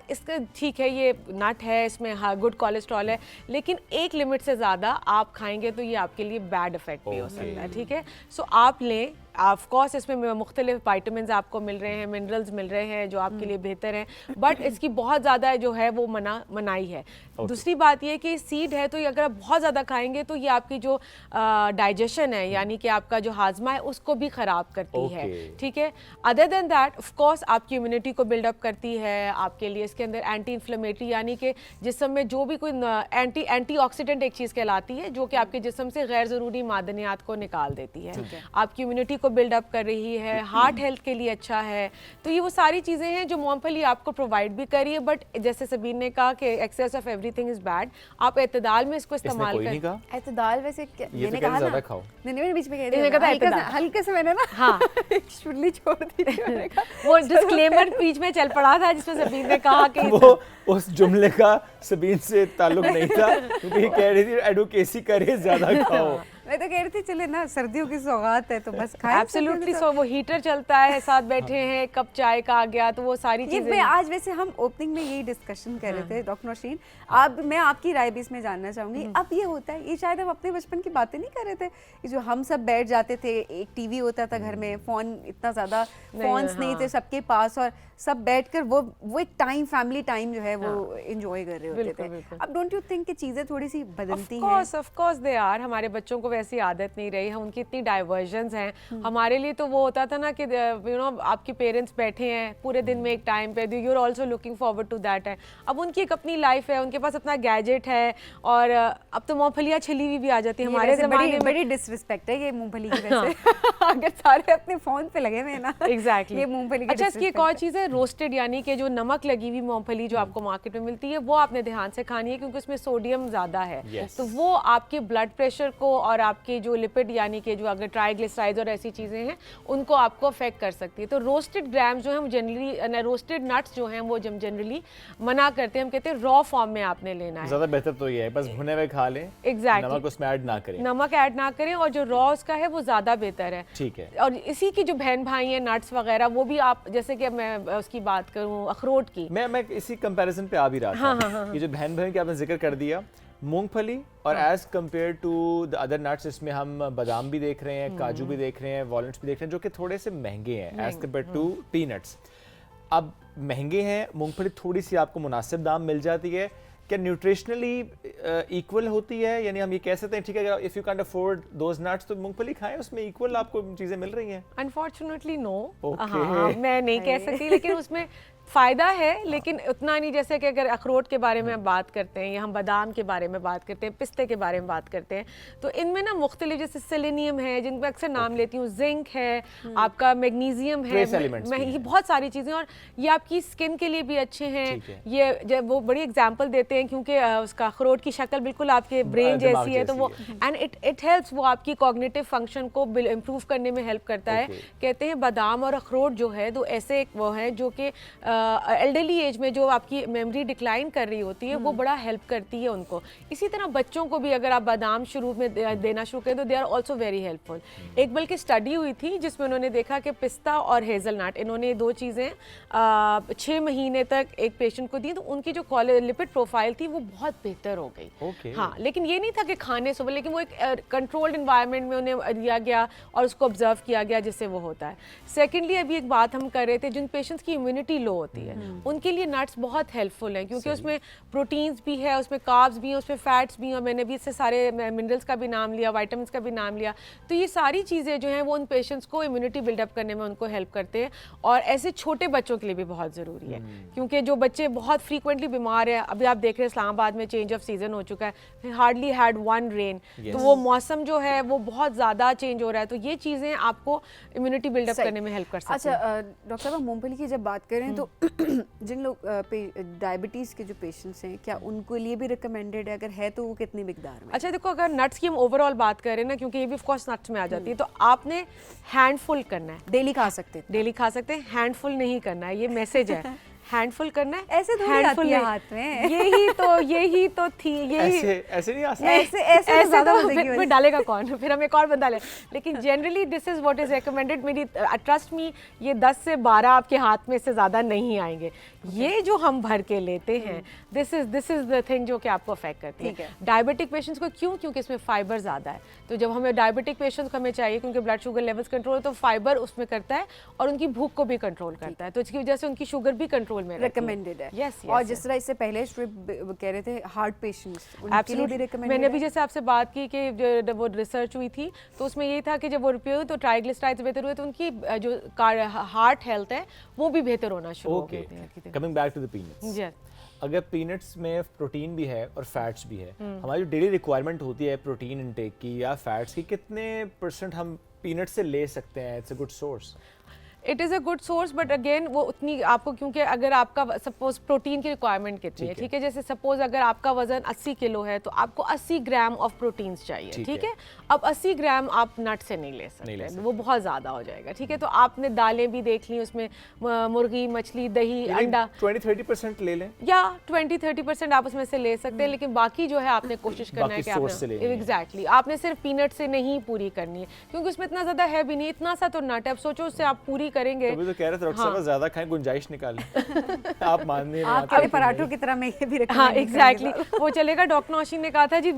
ठीक है ये नट है, इसमें हाँ गुड कोलेस्ट्रॉल है, लेकिन एक लिमिट से ज़्यादा आप खाएंगे तो ये आपके लिए बैड इफेक्ट भी हो सकता है, ठीक है। सो आप लें, ऑफ कोर्स इसमें मुख्तलिफ वाइटामिन आपको मिल रहे हैं, मिनरल्स मिल रहे हैं जो आपके लिए बेहतर हैं, बट इसकी बहुत ज़्यादा जो है वो मनाही है। दूसरी बात ये कि सीड है तो ये अगर आप बहुत ज़्यादा खाएंगे तो ये आपकी जो डाइजेशन है यानी कि आपका जो हाजमा है उसको भी ख़राब करती है, ठीक है। Other than that of course आपकी इम्यूनिटी को बिल्डअप करती है, आपके लिए इसके अंदर एंटी इन्फ्लेमेटरी यानी कि जिस्म में जो भी कोई एंटीऑक्सीडेंट एक चीज़ कहलाती है जो कि आपके जिस्म से गैर ज़रूरी मादनियात को निकाल देती है, आपकी इम्यूनिटी को बिल्डअप कर रही है, हार्ट हेल्थ के लिए अच्छा है। तो ये वो सारी चीज़ें हैं जो मूंगफली आपको प्रोवाइड भी कर रही है, बट जैसे सबीन ने कहा कि excess of everything is bad, आप एतदाल में इसको इस्तेमाल करें। एतदाल वैसे मैंने तो कहा ना, खाओ। मैंने बीच में कह दिया हल्के से मैंने ना हाँ शुल्ली छोड़ दी थी, वो डिस्क्लेमर बीच में चल पड़ा था जिसमें सबीन ने कहा कि वो उस जुमले का सबीन से ताल्लुक नहीं था क्योंकि ये कह रही थी एडवोकेसी करे, ज्यादा खाओ। मैं तो कह रही थी चले ना सर्दियों की सौगात है तो बस खाएं। एब्सोल्युटली, सो वो हीटर चलता है, साथ बैठे हैं, कप चाय का आ गया, तो वो सारी चीजें। आज वैसे हम ओपनिंग में यही डिस्कशन कर रहे थे डॉक्टर नौशीन, अब मैं आपकी राय भी इसमें जानना चाहूंगी। अब ये होता है, ये शायद हम अपने बचपन की बातें नहीं कर रहे थे, ये जो हम सब बैठ जाते थे, एक टीवी होता था घर में, फोन इतना ज्यादा फोन्स नहीं थे सबके पास, और सब बैठकर वो एक टाइम, फैमिली टाइम जो है वो एंजॉय कर रहे होते थे। अब डोंट यू थिंक कि चीजें थोड़ी सी बदलती हैं? Of course they are. हमारे बच्चों को वैसी आदत नहीं रही, हम उनकी इतनी डाइवर्जन्स हैं। हमारे लिए तो वो होता था ना कि यू नो आपके पेरेंट्स बैठे हैं पूरे दिन में एक टाइम पे, you are also looking forward to that है। अब उनकी एक अपनी लाइफ है, उनके पास अपना गैजेट है, और अब तो मूंगफलियां छिली हुई भी आ जाती है। हमारे ज़माने में बड़ी डिसरिस्पेक्ट है ये मूंगफली की वजह। अगर सारे अपने फोन पे लगे हुए हैं ना, एग्जैक्टली ये मूंगफली की अच्छा, इसकी एक और चीज़ है रोस्टेड, यानी कि जो नमक लगी हुई मूंगफली जो आपको मार्केट में मिलती है वो आपने ध्यान से खानी है क्योंकि उसमें सोडियम ज़्यादा है। तो वो आपके ब्लड प्रेशर को और आपके जो लिपिड यानी कि जो अगर ट्राइग्लिसराइड्स और ऐसी चीज़ें हैं उनको आपको अफेक्ट कर सकती है। तो रोस्टेड ग्राम्स जो है हम जनरली, रोस्टेड नट्स जो हैं वो जनरली मना करते हैं, हम कहते हैं रॉ फॉर्म में आपने लेना है। ज़्यादा बेहतर तो ये है बस भुने हुए खा लें, एग्जैक्टली, नमक उसमें ऐड ना करें, नमक ऐड ना करें, और जो रॉ उसका है वो ज़्यादा बेहतर है। ठीक है। और इसी की जो बहन भाई हैं नट्स वगैरह, वो भी आप जैसे कि मैं उसकी बात करूँ अखरोट की, मैं इसी कंपैरिजन पे आ भी रहा था। ये जो बहन भाई की आपने जिक्र कर दिया, मूंगफली और as compared to the other nuts, इसमें हम बादाम भी देख रहे हैं, काजू भी देख रहे हैं, वॉलनट्स भी देख रहे हैं, जो कि थोड़े से महंगे हैं एज कम्पेयर टू पीनट्स। अब महंगे हैं, मूंगफली थोड़ी सी आपको मुनासिब दाम मिल जाती है, क्या न्यूट्रिशनली इक्वल होती है? यानी हम ये कह सकते हैं ठीक है if you can afford those nuts तो मूंगफली खाएं, उसमें इक्वल आपको चीजें मिल रही हैं? अनफॉर्चुनेटली नो, मैं नहीं कह सकती, लेकिन उसमें फ़ायदा है, लेकिन उतना नहीं जैसे कि अगर अखरोट के बारे में बात करते हैं या हम बादाम के बारे में बात करते हैं, पिस्ते के बारे में बात करते हैं, तो इनमें ना मुख्तलिफ जैसे सेलेनियम है जिनका अक्सर नाम लेती हूँ, जिंक है, आपका मैग्नीशियम है, ये बहुत सारी चीज़ें, और ये आपकी स्किन के लिए भी अच्छे हैं। ये जब वो बड़ी एग्जाम्पल देते हैं क्योंकि उसका अखरोट की शक्ल बिल्कुल आपके ब्रेन जैसी है, तो वो एंड इट हेल्प्स, वो आपकी कॉग्निटिव फंक्शन को इम्प्रूव करने में हेल्प करता है। कहते हैं बादाम और अखरोट जो है तो ऐसे वो है जो कि एल्डरली एज में जो आपकी मेमोरी डिक्लाइन कर रही होती है वो बड़ा हेल्प करती है उनको। इसी तरह बच्चों को भी अगर आप बादाम शुरू में देना शुरू करें तो they are also very helpful. एक बल्कि स्टडी हुई थी जिसमें उन्होंने देखा कि पिस्ता और हेज़लनट, इन्होंने दो चीज़ें 6 महीने तक एक पेशेंट को दी, तो उनकी जो लिपिड प्रोफाइल थी वो बहुत बेहतर हो गई। हाँ, लेकिन ये नहीं था कि खाने से, लेकिन वो एक कंट्रोल्ड इन्वायरमेंट में उन्हें दिया गया और उसको ऑब्जर्व किया गया जिससे वो होता है। सेकेंडली, अभी एक बात हम कर रहे थे, जिन पेशेंट्स की इम्यूनिटी लो होती है उनके लिए नट्स बहुत हेल्पफुल हैं क्योंकि उसमें प्रोटीन्स भी है, उसमें कार्ब्स भी हैं, उसमें फैट्स भी हैं, और मैंने भी इससे सारे मिनरल्स का भी नाम लिया, विटामिन्स का भी नाम लिया। तो ये सारी चीज़ें जो हैं वो उन पेशेंट्स को इम्यूनिटी बिल्डअप करने में उनको हेल्प करते हैं, और ऐसे छोटे बच्चों के लिए भी बहुत ज़रूरी है क्योंकि जो बच्चे बहुत फ्रीक्वेंटली बीमार हैं, अभी आप देख रहे हैं इस्लामाबाद में चेंज ऑफ सीजन हो चुका है, हार्डली हैड वन रेन, तो वो मौसम जो है वो बहुत ज़्यादा चेंज हो रहा है, तो ये चीज़ें आपको इम्यूनिटी बिल्डअप करने में हेल्प कर सकती हैं। अच्छा डॉक्टर साहब, मूंगफली की जब बात करें तो जिन लोग डायबिटीज़ के जो पेशेंट्स हैं, क्या उनके लिए भी रिकमेंडेड है? अगर है तो वो कितनी मिकदार में? अच्छा देखो, अगर नट्स की हम ओवरऑल बात करें ना, क्योंकि ये भी ऑफ कोर्स नट्स में आ जाती है, तो आपने हैंडफुल करना है। डेली खा सकते हैं? डेली खा सकते हैं, हैंडफुल नहीं करना है, ये मैसेज है। हैंडफुल करना है, ऐसे थोड़ी हैंडफुल आती है नहीं। हाथ में। यही तो थी, यही ऐसे नहीं आ सकते। ऐसे ज़्यादा मजे की फिर वजह डालेगा कौन, फिर हम एक और बंदा ले। लेकिन generally this is what is recommended. मेरी ट्रस्ट मी, ये 10 से 12 आपके हाथ में से ज़्यादा नहीं आएंगे। ये जो हम भर के लेते हैं, दिस इज द थिंग जो कि आपको अफेक्ट करती ठीक है। है। डायबिटिक पेशेंट्स को क्यों? क्योंकि इसमें फाइबर ज़्यादा है। तो जब हमें डायबिटिक पेशेंट्स को हमें चाहिए, क्योंकि ब्लड शुगर लेवल्स कंट्रोल, तो फाइबर उसमें करता है और उनकी भूख को भी कंट्रोल करता है, तो इसकी वजह से उनकी शुगर भी कंट्रोल में रिकमेंडेड है। Yes, और yes, जिस तरह इससे पहले स्ट्रिप कह रहे थे हार्ट पेशेंट्स, उनके लिए भी एब्सोल्युटली। रिकमेंडेड मैंने भी जैसे आपसे बात की कि जब वो रिसर्च हुई थी तो उसमें यही था कि जब वो रिपेयर हुई तो ट्राइग्लिसराइड्स बेहतर हुए, तो उनकी जो हार्ट हेल्थ है वो भी बेहतर होना शुरू हो ओके, गई थी। Coming back to the peanuts. जी। अगर पीनट्स में प्रोटीन भी है और फैट्स भी है, हमारी जो डेली रिक्वायरमेंट होती है प्रोटीन इनटेक की या फैट्स की, कितने % हम पीनट से ले सकते हैं? It's a good source. It is a good source, but again वो उतनी आपको, क्योंकि अगर आपका सपोज प्रोटीन की रिक्वायरमेंट कितनी है, ठीक है, जैसे सपोज अगर आपका वजन 80 किलो है तो आपको 80 ग्राम ऑफ प्रोटीन्स चाहिए, ठीक है। अब 80 ग्राम आप नट से नहीं ले सकते, वो बहुत ज़्यादा हो जाएगा, ठीक है। तो आपने दालें भी देख ली, उसमें मुर्गी, मछली, दही, अंडा, 20-30% ले लें या 20-30% आप उसमें से ले सकते हैं, लेकिन बाकी जो है आपने कोशिश करना है कि आपने एग्जैक्टली आपने सिर्फ पीनट से नहीं पूरी करनी है, क्योंकि उसमें इतना ज़्यादा है भी नहीं, इतना सा तो नट है। अब सोचो उससे आप पूरी करेंगे। तो तो कह रहे थे डॉक्टर साहब ज्यादा खाएं, गुंजाइश निकालें। आप मान नहीं रहे, आपके पराठों की तरह मैं ये भी हाँ एग्जैक्टली वो चलेगा। डॉक्टर नौशीन ने कहा था जी,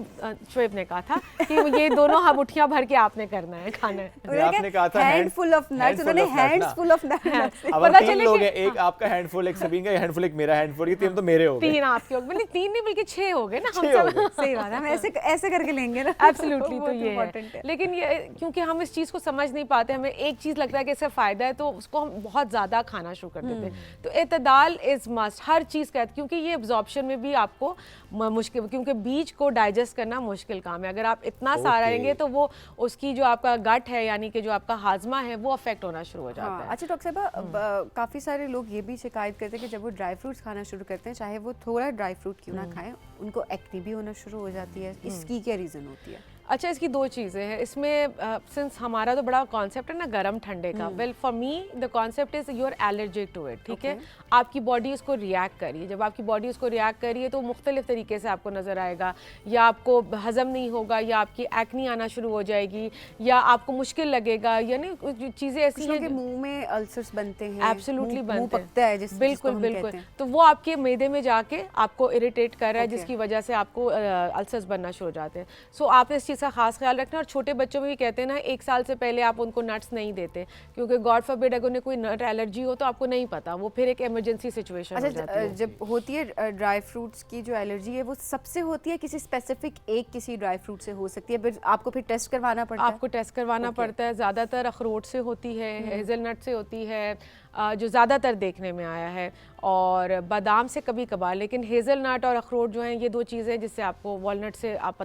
शोएब ने कहा था कि ये दोनों मुट्ठियां भर के आपने करना है, खाना है। आपने कहा था हैंडफुल ऑफ नट्स, उन्होंने हैंड्सफुल ऑफ नट्स। अब पता 3 चले लोग कि- हैं, एक आपका हैंडफुल, एक सबीन का हैंडफुल, एक मेरा हैंडफुल, ये 3 तो मेरे हो गए। 3 आपके हो गए, मतलब 3 नहीं बल्कि 6 हो गए ना हम 6 हो सब। गए। सही बात है, हम ऐसे करके लेंगे ना। एब्सोल्युटली। तो ये है, लेकिन ये क्योंकि हम इस चीज़ को समझ नहीं पाते, हमें एक चीज़ लगता है कि इससे फ़ायदा है तो उसको हम बहुत ज़्यादा खाना शुरू कर देते हैं। तो एतदाल इज़ मस्ट हर चीज़ का, क्योंकि ये एब्जॉर्प्शन में भी आपको मुश्किल, क्योंकि बीज को डाइजेस्ट करना मुश्किल काम है। अगर आप इतना सारा लेंगे तो वो उसकी जो आपका गट है, यानी कि जो आपका हाजमा है, वो अफेक्ट होना शुरू हो जाता है। अच्छा डॉक्टर साहब, काफ़ी सारे लोग ये भी शिकायत करते हैं कि जब वो ड्राई फ्रूट्स खाना शुरू करते हैं, चाहे वो थोड़ा ड्राई फ्रूट क्यों ना खाएं, उनको एक्ने भी होना शुरू हो जाती है। इसकी क्या रीज़न होती है? अच्छा, इसकी 2 चीज़ें हैं इसमें। सिंस हमारा तो बड़ा कॉन्सेप्ट है ना गरम ठंडे का, well for me the concept is you are allergic to it, ठीक है। आपकी बॉडी उसको रिएक्ट कर रही है, जब आपकी बॉडी उसको रिएक्ट कर रही है तो मुख्तलिफ तरीके से आपको नज़र आएगा, या आपको हज़म नहीं होगा, या आपकी एक्नी आना शुरू हो जाएगी, या आपको मुश्किल लगेगा, यानी चीज़ें ऐसी हैं कि मुंह में अल्सर्स बनते हैं। एब्सोल्युटली मुंह बनते पकता है, बिल्कुल बिल्कुल। तो वो आपके मैदे में जाके आपको इरिटेट कर रहा है, जिसकी वजह से आपको अल्सर्स बनना शुरू हो जाते हैं। सो आपने इस चीज़ का खास ख्याल रखना। और छोटे बच्चों में भी कहते हैं ना, 1 साल से पहले आप उनको नट्स नहीं देते, क्योंकि गॉड फॉरबिड अगर उन्हें कोई नट एलर्जी हो तो आपको नहीं पता, वो फिर एक इमरजेंसी सिचुएशन हो जाती है। जब होती है ड्राई फ्रूट्स की जो एलर्जी है, वो सबसे होती है किसी स्पेसिफिक किसी ड्राई फ्रूट से हो सकती है, फिर आपको फिर टेस्ट करवाना पड़ता है? आपको टेस्ट करवाना पड़ता है। ज़्यादातर अखरोट से होती है, हेज़लनट से होती है, जो ज़्यादातर देखने में आया है, और बादाम से कभी कभार, लेकिन हेज़लनट और अखरोट जो हैं ये 2 चीज़ें जिससे आपको, वॉलनट से आप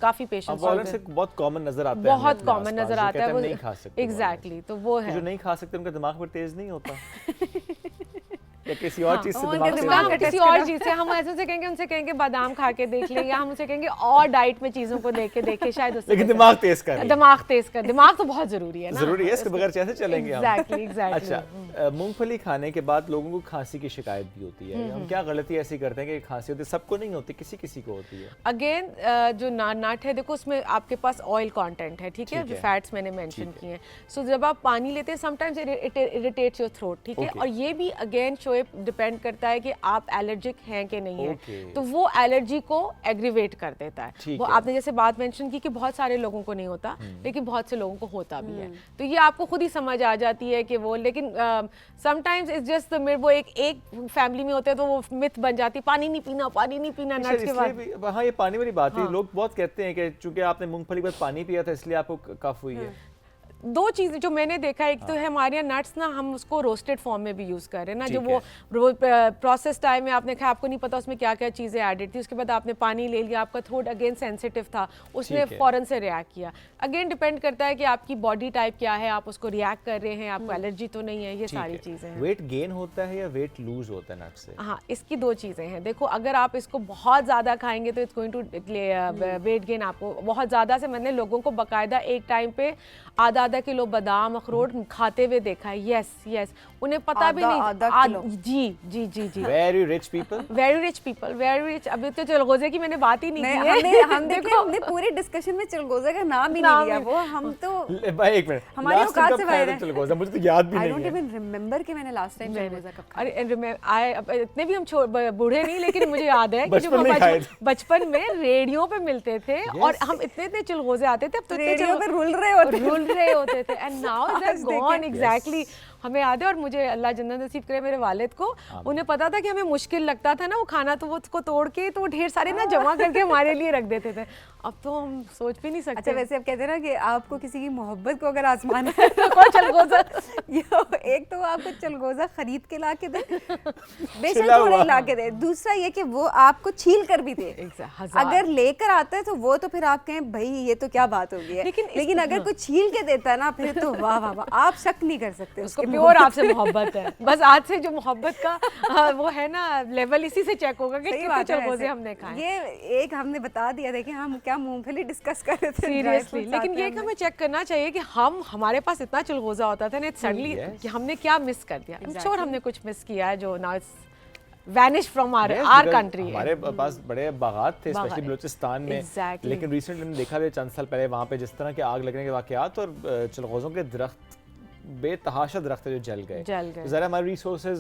काफ़ी पेशेंट्स वॉलनट से बहुत कॉमन नजर आता है, बहुत कॉमन नजर आता है वो, नहीं खा सकते एग्जैक्टली। तो वो है जो नहीं खा सकते उनका दिमाग पर तेज नहीं होता या किसी और चीज से उनके दिमाग दिमाग से का किसी और चीज से हम ऐसे से कहेंगे, उनसे कहेंगे बादाम खा के देख ले, या हम उनसे कहेंगे और डाइट में चीजों को देखे शायद उससे लेकिन दिमाग तेज कर दिमाग तेज कर, दिमाग तो बहुत जरूरी है ना, जरूरी है, इसके बगैर कैसे चलेंगे हम? एग्जैक्टली। अच्छा, मूंगफली खाने के बाद लोगों को खांसी की शिकायत भी होती है, हम क्या गलती ऐसी करते हैं कि खांसी होती है? सबको नहीं होती, किसी किसी को होती है। अगेन जो नट है, देखो उसमें आपके पास ऑयल कंटेंट है, ठीक है, जो फैट्स मैंने मेंशन किए हैं। सो जब आप पानी लेते हैं sometimes it irritates your throat, ठीक है, और ये भी अगेन शोएब डिपेंड करता है कि आप एलर्जिक हैं कि नहीं है, तो वो एलर्जी को एग्रीवेट कर देता है। वो आपने जैसे बात मेंशन की कि बहुत सारे लोगों को नहीं होता, लेकिन बहुत से लोगों को होता भी है, तो ये आपको खुद ही समझ आ जाती है कि वो, लेकिन समटाइम्स इट्स जस्ट वो एक फैमिली में होते हैं तो वो मिथ बन जाती है, पानी नहीं पीना नट्स के बाद। हाँ, ये पानी वाली बात है, लोग बहुत कहते हैं कि चूंकि आपने मूंगफली के बाद पानी पिया था इसलिए आपको कफ हुई है। 2 चीज़ें जो मैंने देखा है, एक तो है हमारे यहाँ नट्स ना, हम उसको रोस्टेड फॉर्म में भी यूज़ कर रहे हैं ना, जो वो प्रोसेस टाइम में आपने कहा आपको नहीं पता उसमें क्या क्या चीज़ें एडेड थी, उसके बाद आपने पानी ले लिया, आपका थ्रोट अगेन सेंसिटिव था, उसने फ़ौरन से रिएक्ट किया। अगेन डिपेंड करता है कि आपकी बॉडी टाइप क्या है, आप उसको रिएक्ट कर रहे हैं, आपको एलर्जी तो नहीं है, ये सारी चीज़ें हैं। वेट गेन होता है या वेट लूज होता है नट से? हाँ, इसकी 2 चीज़ें हैं। देखो, अगर आप इसको बहुत ज़्यादा खाएंगे तो it's going to weight gain, आपको बहुत ज़्यादा से, मैंने लोगों को बाकायदा एक टाइम पे आधा आधा किलो बादाम अखरोट खाते हुए देखा है। यस यस, उन्हें पता भी नहीं। आधा किलो। जी जी जी जी, very rich people, very rich people, very rich. अभी तो चलगोजे की मैंने बात ही नहीं की है। हमने पूरे डिस्कशन में चलगोजा का नाम ही नहीं लिया। वो हम तो भाई एक मिनट, हमारी last time औकात कब से खाया बाहर था है। चलगोजा? मुझे तो याद भी आई नहीं डोंट है। इवन रिमेंबर कि मैंने लास्ट टाइम चलगोजा कब खाया। अरे इतने भी हम बूढ़े नहीं, लेकिन मुझे याद है कि जब बचपन में हम खाए थे। बचपन में रेडियो पे मिलते थे और हम इतने चलगोजे आते थे। अब तो रेडियो पे रुल रहे होते थे एंड नाउ इज आज गॉन। देखें। एग्जैक्टली, हमें याद है। और मुझे अल्लाह जन्नत नसीब करे मेरे वालिद को, उन्हें पता था कि हमें मुश्किल लगता था ना वो खाना, तो वो उसको तोड़ के तो ढेर सारे ना जमा करके हमारे लिए रख देते थे। अब तो हम सोच भी नहीं सकते। अच्छा, वैसे अब कहते हैं ना कि आपको किसी की मोहब्बत को अगर आजमाना है तो कोई चलगोजा एक तो वो आपको चलगोजा खरीद के ला के दे, बेशक छिला थोड़ा हुआ। ही ला के दे। दूसरा ये कि वो आपको छील कर भी दे। अगर लेकर आता है तो वो तो फिर आप कहें भाई ये तो क्या बात हो गई है। लेकिन अगर कोई छील के देता है ना, फिर तो वाह वाह वाह, आप शक नहीं कर सकते उसको उसके प्योर आपसे मोहब्बत है। बस आज से जो मोहब्बत का वो है ना लेवल, इसी से चेक होगा कि सही कितने बात है। चलगोजे वैसे हमने खाए। ये एक हमने बता दिया, देखिए हम क्या मूंगफली डिस्कस कर रहे थे सीरियसली, लेकिन ये हमें चेक करना चाहिए कि हमारे पास इतना चलगोजा होता था ना सडनली कि हमने क्या मिस कर दिया। आई एम श्योर हमने कुछ मिस किया है जो now vanish from our country. हमारे पास बड़े बागात थे, बागात। स्पेशली बलूचिस्तान में। Exactly. लेकिन रिसेंटली हमने देखा भी चंद साल पहले वहाँ पे जिस तरह के आग लगने के वाकयात और चलगोजों के दरख्त, बेतहाशा दरख्त जो जल गए। ज़रा हमारे रिसोर्सेज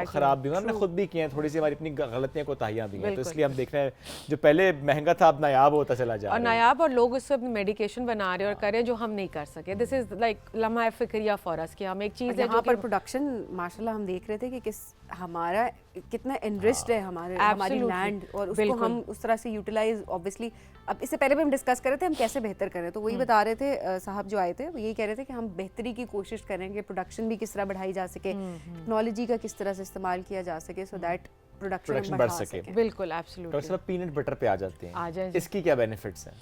खराब भी हुए, हमने खुद भी किए हैं, थोड़ी सी हमारी अपनी गलतियाँ कोताहियाँ भी हैं। तो इसलिए हम देख रहे हैं जो पहले महंगा था अब नायाब होता चला जा रहा और है। नायाब, और लोग उससे अपनी मेडिकेशन बना रहे हैं और करें जो हम नहीं कर सके। दिस इज लाइक लम्हा फिक्रिया फॉर अस कि हम एक चीज़ है यहाँ जो पर प्रोडक्शन माशाल्लाह हम देख रहे थे कि हमारा कितना एनरिच्ड है हमारी लैंड, और उसको हम उस तरह से यूटिलाइज ऑब्वियसली। अब इससे पहले भी हम डिस्कस कर रहे थे हम कैसे बेहतर करें, तो वही बता रहे थे साहब जो आए थे, वो यही कह रहे थे कि हम बेहतरी की कोशिश करेंगे, प्रोडक्शन भी किस तरह बढ़ाई जा सके, टेक्नोलॉजी का किस तरह से इस्तेमाल किया जा सके, सो दैट प्रोडक्शन बढ़ सके। बिल्कुल एब्सोल्युटली। डॉक्टर साहब पीनट बटर पे आ जाते हैं, आ जाए। इसकी क्या बेनिफिट्स हैं?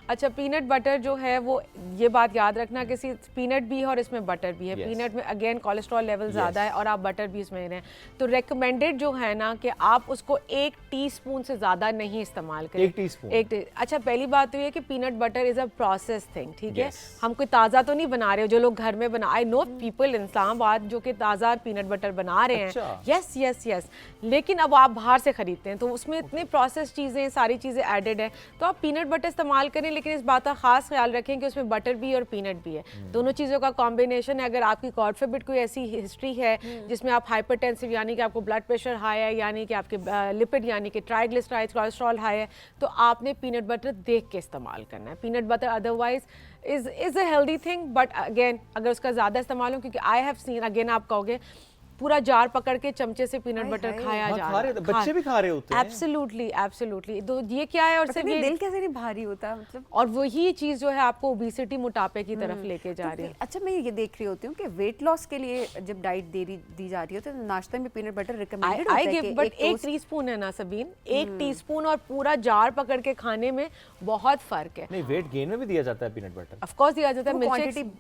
अच्छा, पीनट बटर जो है वो, ये बात याद रखना कि पीनट भी है और इसमें बटर भी है। Yes. पीनट में अगेन कोलेस्ट्रॉल लेवल ज़्यादा है और आप बटर भी इसमें रहे हैं, तो रेकमेंडेड जो है ना कि आप उसको 1 टीस्पून से ज़्यादा नहीं इस्तेमाल करें। 1 टीस्पून? अच्छा, पहली बात तो ये कि peanut butter is a process thing, ठीक है। Yes. हम कोई ताज़ा तो नहीं बना रहे हो, जो लोग घर में बना, I know people in Islamabad जो कि ताज़ा पीनट बटर बना रहे हैं। यस यस यस, लेकिन अब आप बाहर से खरीदते हैं तो उसमें इतने प्रोसेस चीज़ें, सारी चीज़ें एडेड है, तो आप पीनट बटर इस्तेमाल करें, लेकिन इस बात का खास ख्याल रखें कि उसमें बटर भी और पीनट भी है, दोनों चीज़ों का कॉम्बिनेशन है। अगर आपकी गॉड फॉरबिड कोई ऐसी हिस्ट्री है जिसमें आप हाइपरटेंसिव यानी कि आपको ब्लड प्रेशर हाई है, यानी कि आपके लिपिड यानी कि ट्राइग्लिसराइड्स, कोलेस्ट्रॉल हाई है, तो आपने पीनट बटर देख के इस्तेमाल करना है। Peanut butter otherwise is a healthy thing, but again अगर उसका ज़्यादा इस्तेमाल हो, क्योंकि आई हैव सीन, अगेन आप कहोगे पूरा जार पकड़ के चमचे से पीनट बटर खाया जा रहा है। बच्चे भी खा रहे होते हैं। एब्सोल्युटली एब्सोल्युटली, तो ये क्या है, और सिर्फ ये दिल कैसे नहीं भारी होता, मतलब। और वही चीज जो है आपको ओबेसिटी, मोटापे की तरफ लेके जा रही है। अच्छा, मैं ये देख रही होती हूँ कि वेट लॉस के लिए जब डाइट दी जा रही है तो नाश्ते में पीनट बटर रिकमेंडेड होता है कि बट 1 टीस्पून है ना सबीन, 1 टीस्पून और पूरा जार पकड़ के खाने में बहुत फर्क है। नहीं, वेट गेन में भी दिया जाता है पीनट बटर। ऑफ कोर्स दिया जाता है,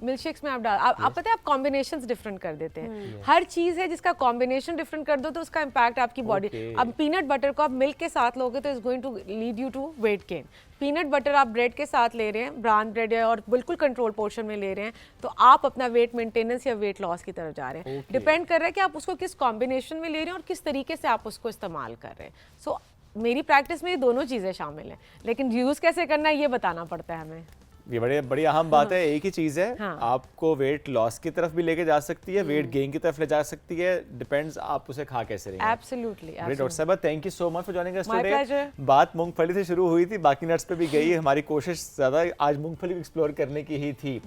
मिल्क शेक्स में आप डाल, आप पता है आप कॉम्बिनेशंस डिफरेंट कर देते हैं। हर चीज है जिसका कॉम्बिनेशन डिफरेंट कर दो तो उसका इंपैक्ट आपकी बॉडी। अब पीनट बटर को आप मिल्क के साथ लोगे तो is going to lead you to weight gain. Peanut butter आप ब्रेड के साथ ले रहे हैं, ब्राउन ब्रेड है, और बिल्कुल कंट्रोल पोर्शन में ले रहे हैं, तो आप अपना वेट मेंटेनेंस या वेट लॉस की तरफ जा रहे हैं। डिपेंड कर रहा है कि आप उसको किस कॉम्बिनेशन में ले रहे हैं और किस तरीके से आप उसको इस्तेमाल कर रहे हैं। सो मेरी प्रैक्टिस में ये दोनों चीज़ें शामिल हैं, लेकिन यूज़ कैसे करना है ये बताना पड़ता है हमें। ये बड़ी अहम बात है। एक ही चीज़ है, हाँ। आपको वेट लॉस की तरफ भी लेके जा सकती है, वेट गेन की तरफ ले जा सकती है, डिपेंड्स आप उसे खा कैसे रहे हैं। एब्सोल्युटली। डॉक्टर साहब, thank you so much for joining us My today. pleasure. बात मूंगफली से शुरू हुई थी, बाकी नट्स पे भी गई। हमारी कोशिश ज़्यादा आज मूंगफली को एक्सप्लोर करने की ही थी,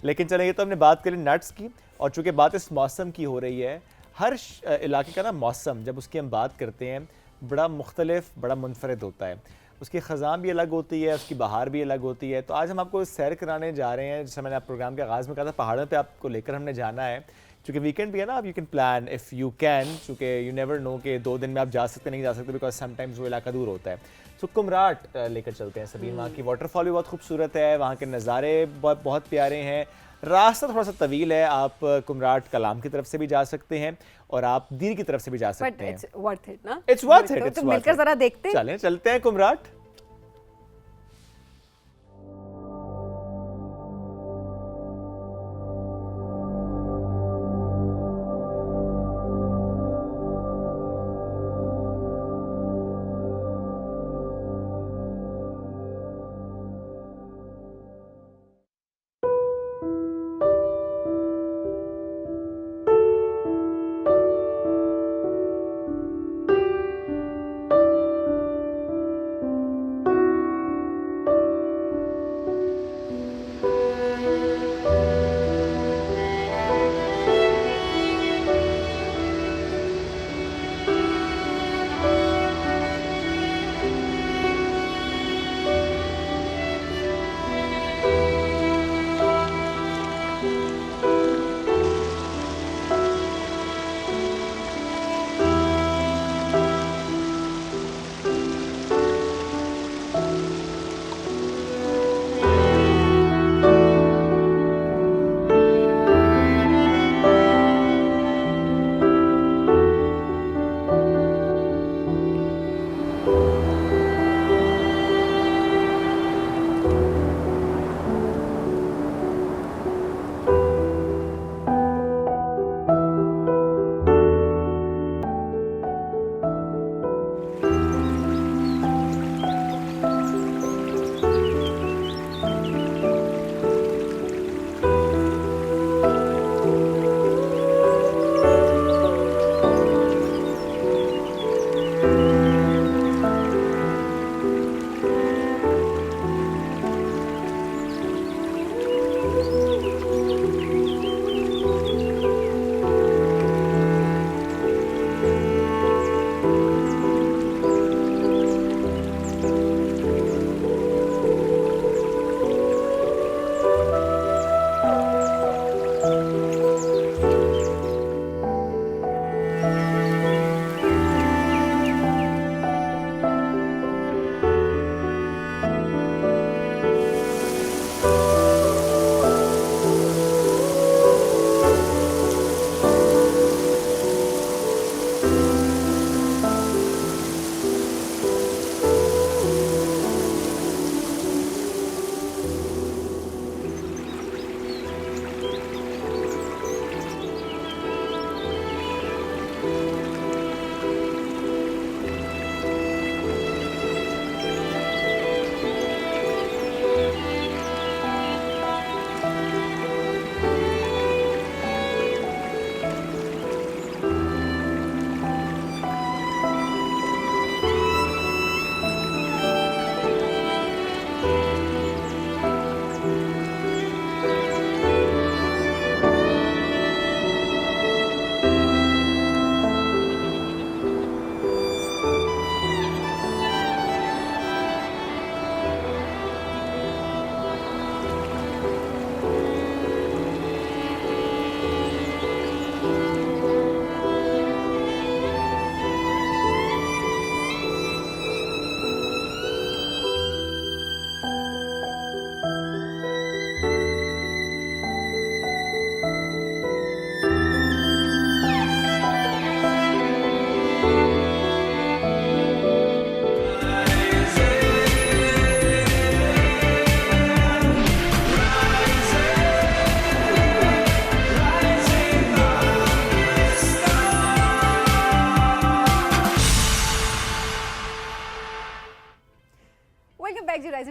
लेकिन चलें, ये तो हमने बात करी नट्स की, और चूंकि बात इस मौसम की हो रही है, हर इलाके का ना मौसम जब उसकी हम बात करते हैं बड़ा मुख्तलिफ, बड़ा मुनफरद होता है। उसकी ख़ज़ां भी अलग होती है, उसकी बहार भी अलग होती है। तो आज हम आपको सैर कराने जा रहे हैं, जैसे मैंने आप प्रोग्राम के आगाज़ में कहा था, पहाड़ों पे आपको लेकर हमने जाना है। चूँकि वीकेंड भी है ना, आप you can plan if you can, चूँकि यू नेवर नो कि 2 दिन में आप जा सकते नहीं जा सकते, बिकॉज समटाइम्स वो इलाका दूर होता है। सो कुमराट लेकर चलते हैं सभी। वहाँ की वाटरफॉल भी बहुत खूबसूरत है, वहाँ के नज़ारे बहुत प्यारे हैं। रास्ता थोड़ा सा तवील है, आप कुमराट कलाम की तरफ से भी जा सकते हैं और आप दीर की तरफ से भी जा सकते हैं। इट्स वर्थ इट ना, इट्स वर्थ इट। तो मिलकर जरा देखते हैं। चलें, चलते हैं कुमराट।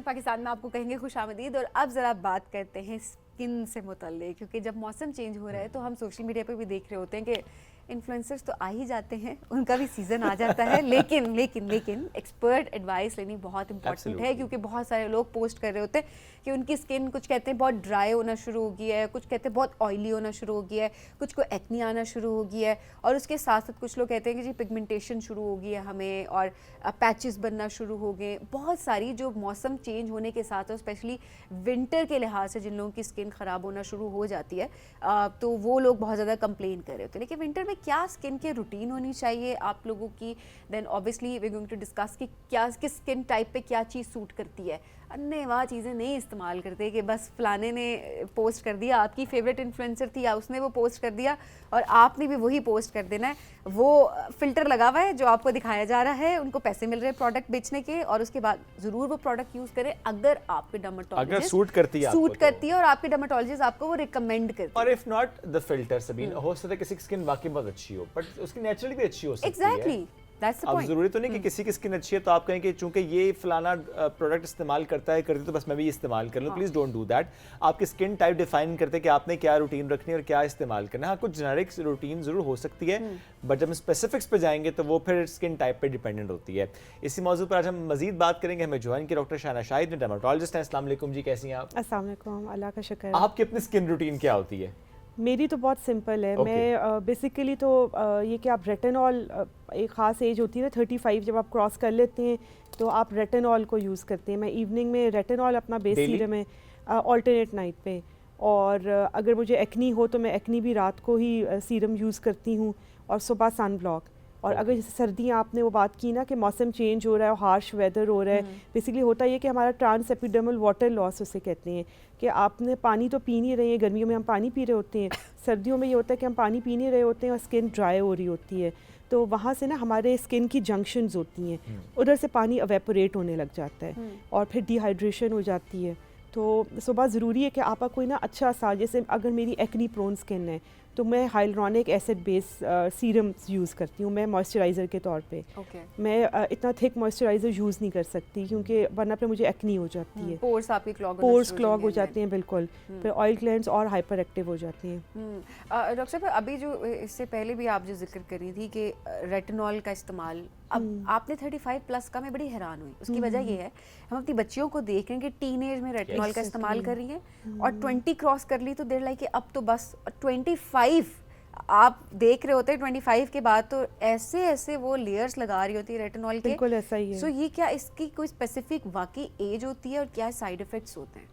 पाकिस्तान में आपको कहेंगे खुशामदीद। और अब ज़रा बात करते हैं स्किन से मुतल्लिक, क्योंकि जब मौसम चेंज हो रहा है तो हम सोशल मीडिया पे भी देख रहे होते हैं कि इन्फ्लुएंसर्स तो आ ही जाते हैं, उनका भी सीज़न आ जाता है, लेकिन लेकिन लेकिन एक्सपर्ट एडवाइस लेनी बहुत इंपॉर्टेंट है, क्योंकि बहुत सारे लोग पोस्ट कर रहे होते हैं कि उनकी स्किन, कुछ कहते हैं बहुत ड्राई होना शुरू हो गया है, कुछ कहते हैं बहुत ऑयली होना शुरू हो गया है, कुछ को एक्नी आना शुरू हो गया है, और उसके साथ साथ कुछ लोग कहते हैं कि जी पिगमेंटेशन शुरू हो गई है हमें, और पैचेस बनना शुरू हो गए। बहुत सारी जो मौसम चेंज होने के साथ, और स्पेशली विंटर के लिहाज से जिन लोगों की स्किन ख़राब होना शुरू हो जाती है, तो वो लोग बहुत ज़्यादा कंप्लेन कर रहे होते हैं। लेकिन विंटर में क्या स्किन के रूटीन होनी चाहिए आप लोगों की? Then obviously we going to discuss कि क्या किस स्किन टाइप पे क्या चीज़ सूट करती है। अन्य वह चीज़ें नहीं इस्तेमाल करते कि बस फलाने ने पोस्ट कर दिया, आपकी फेवरेट इन्फ्लुएंसर थी या उसने वो पोस्ट कर दिया और आपने भी वही पोस्ट कर देना है। वो फिल्टर लगा हुआ है जो आपको दिखाया जा रहा है, उनको पैसे मिल रहे हैं प्रोडक्ट बेचने के, और उसके बाद ज़रूर वो प्रोडक्ट यूज़ करें अगर आपके डर्मेटोलॉजिस्ट अगर सूट करती है और आपके डर्मेटोलॉजिस्ट आपको वो रिकमेंड करते हैं। और if not the filter Sabeen, हो सकता है किसी की स्किन वाकई बहुत अच्छी हो बट उसकी नेचुरली भी अच्छी हो सकती है। एग्जैक्टली, अब जरूरी तो नहीं कि किसी की स्किन अच्छी है तो आप कहें कि चूंकि ये फलाना प्रोडक्ट इस्तेमाल करता है करती तो बस मैं भी इस्तेमाल कर लूँ। Please don't do that. आपकी स्किन टाइप डिफाइन करते हैं कि आपने क्या रूटीन रखनी है और क्या इस्तेमाल करना है। हाँ, कुछ जेनेरिक रूटीन जरूर हो सकती है, बट जब हम स्पेसिफिक्स पे जाएंगे तो वो फिर स्किन टाइप पे डिपेंडेंट होती है। इसी मौजूद पर आज हम मजीद बात करेंगे। हमें ज्वाइन की डॉक्टर शाहना शाहिद, डर्मेटोलॉजिस्ट हैं। अस्सलाम वालेकुम जी, कैसी हैं आप? अस्सलाम वालेकुम, अल्लाह का शुक्र। आपकी अपनी स्किन रूटीन क्या होती है? मेरी तो बहुत सिंपल है। मैं बेसिकली तो ये कि आप रेटिनॉल, एक ख़ास एज होती है ना 35, जब आप क्रॉस कर लेते हैं तो आप रेटिनॉल को यूज़ करते हैं। मैं इवनिंग में रेटिनॉल अपना बेस सीरम है, ऑल्टरनेट नाइट पे। और अगर मुझे एक्नी हो तो मैं एक्नी भी रात को ही सीरम यूज़ करती हूँ, और सुबह सन ब्लॉक। और अगर जैसे सर्दियाँ, आपने वो बात की ना कि मौसम चेंज हो रहा है और हार्श वेदर हो रहा है, बेसिकली होता ये कि हमारा ट्रांस एपिडर्मल वाटर लॉस उसे कहते हैं, कि आपने पानी तो पी नहीं रहे हैं। गर्मियों में हम पानी पी रहे होते हैं, सर्दियों में ये होता है कि हम पानी पी नहीं रहे होते हैं और स्किन ड्राई हो रही होती है। तो वहाँ से ना हमारे स्किन की जंक्शंस होती हैं, उधर से पानी एवेपोरेट होने लग जाता है और फिर डिहाइड्रेशन हो जाती है। तो सुबह ज़रूरी है कि आपका कोई ना अच्छा सा, जैसे अगर मेरी एक्नी प्रोन स्किन है तो मैं hyaluronic acid base serum use करती हूँ मैं मॉइस्चराइज़र के तौर पे। मैं इतना थिक मॉइस्चराइज़र यूज़ नहीं कर सकती क्योंकि वरना फिर मुझे एक्नी हो जाती है, पोर्स आपके क्लॉग हो जाते हैं बिल्कुल, फिर ऑयल ग्लैंड्स और हाइपर एक्टिव हो जाते हैं। डॉक्टर साहब, अभी जो इससे पहले भी आप जो जिक्र कर रही थी कि रेटिनॉल का इस्तेमाल, अब आपने 35 प्लस का, मैं बड़ी हैरान हुई। उसकी वजह ये है, हम अपनी बच्चियों को देख रहे हैं कि टीनेज में रेटिनॉल का इस्तेमाल कर रही हैं और 20 क्रॉस कर ली तो देर लाइक अब तो बस 25 आप देख रहे होते हैं। 25 के बाद तो ऐसे ऐसे वो लेयर्स लगा रही होती है रेटिनॉल के। बिल्कुल ऐसा ही है। सो ये क्या इसकी कोई स्पेसिफिक वाकई एज होती है और क्या साइड इफेक्ट्स होते हैं?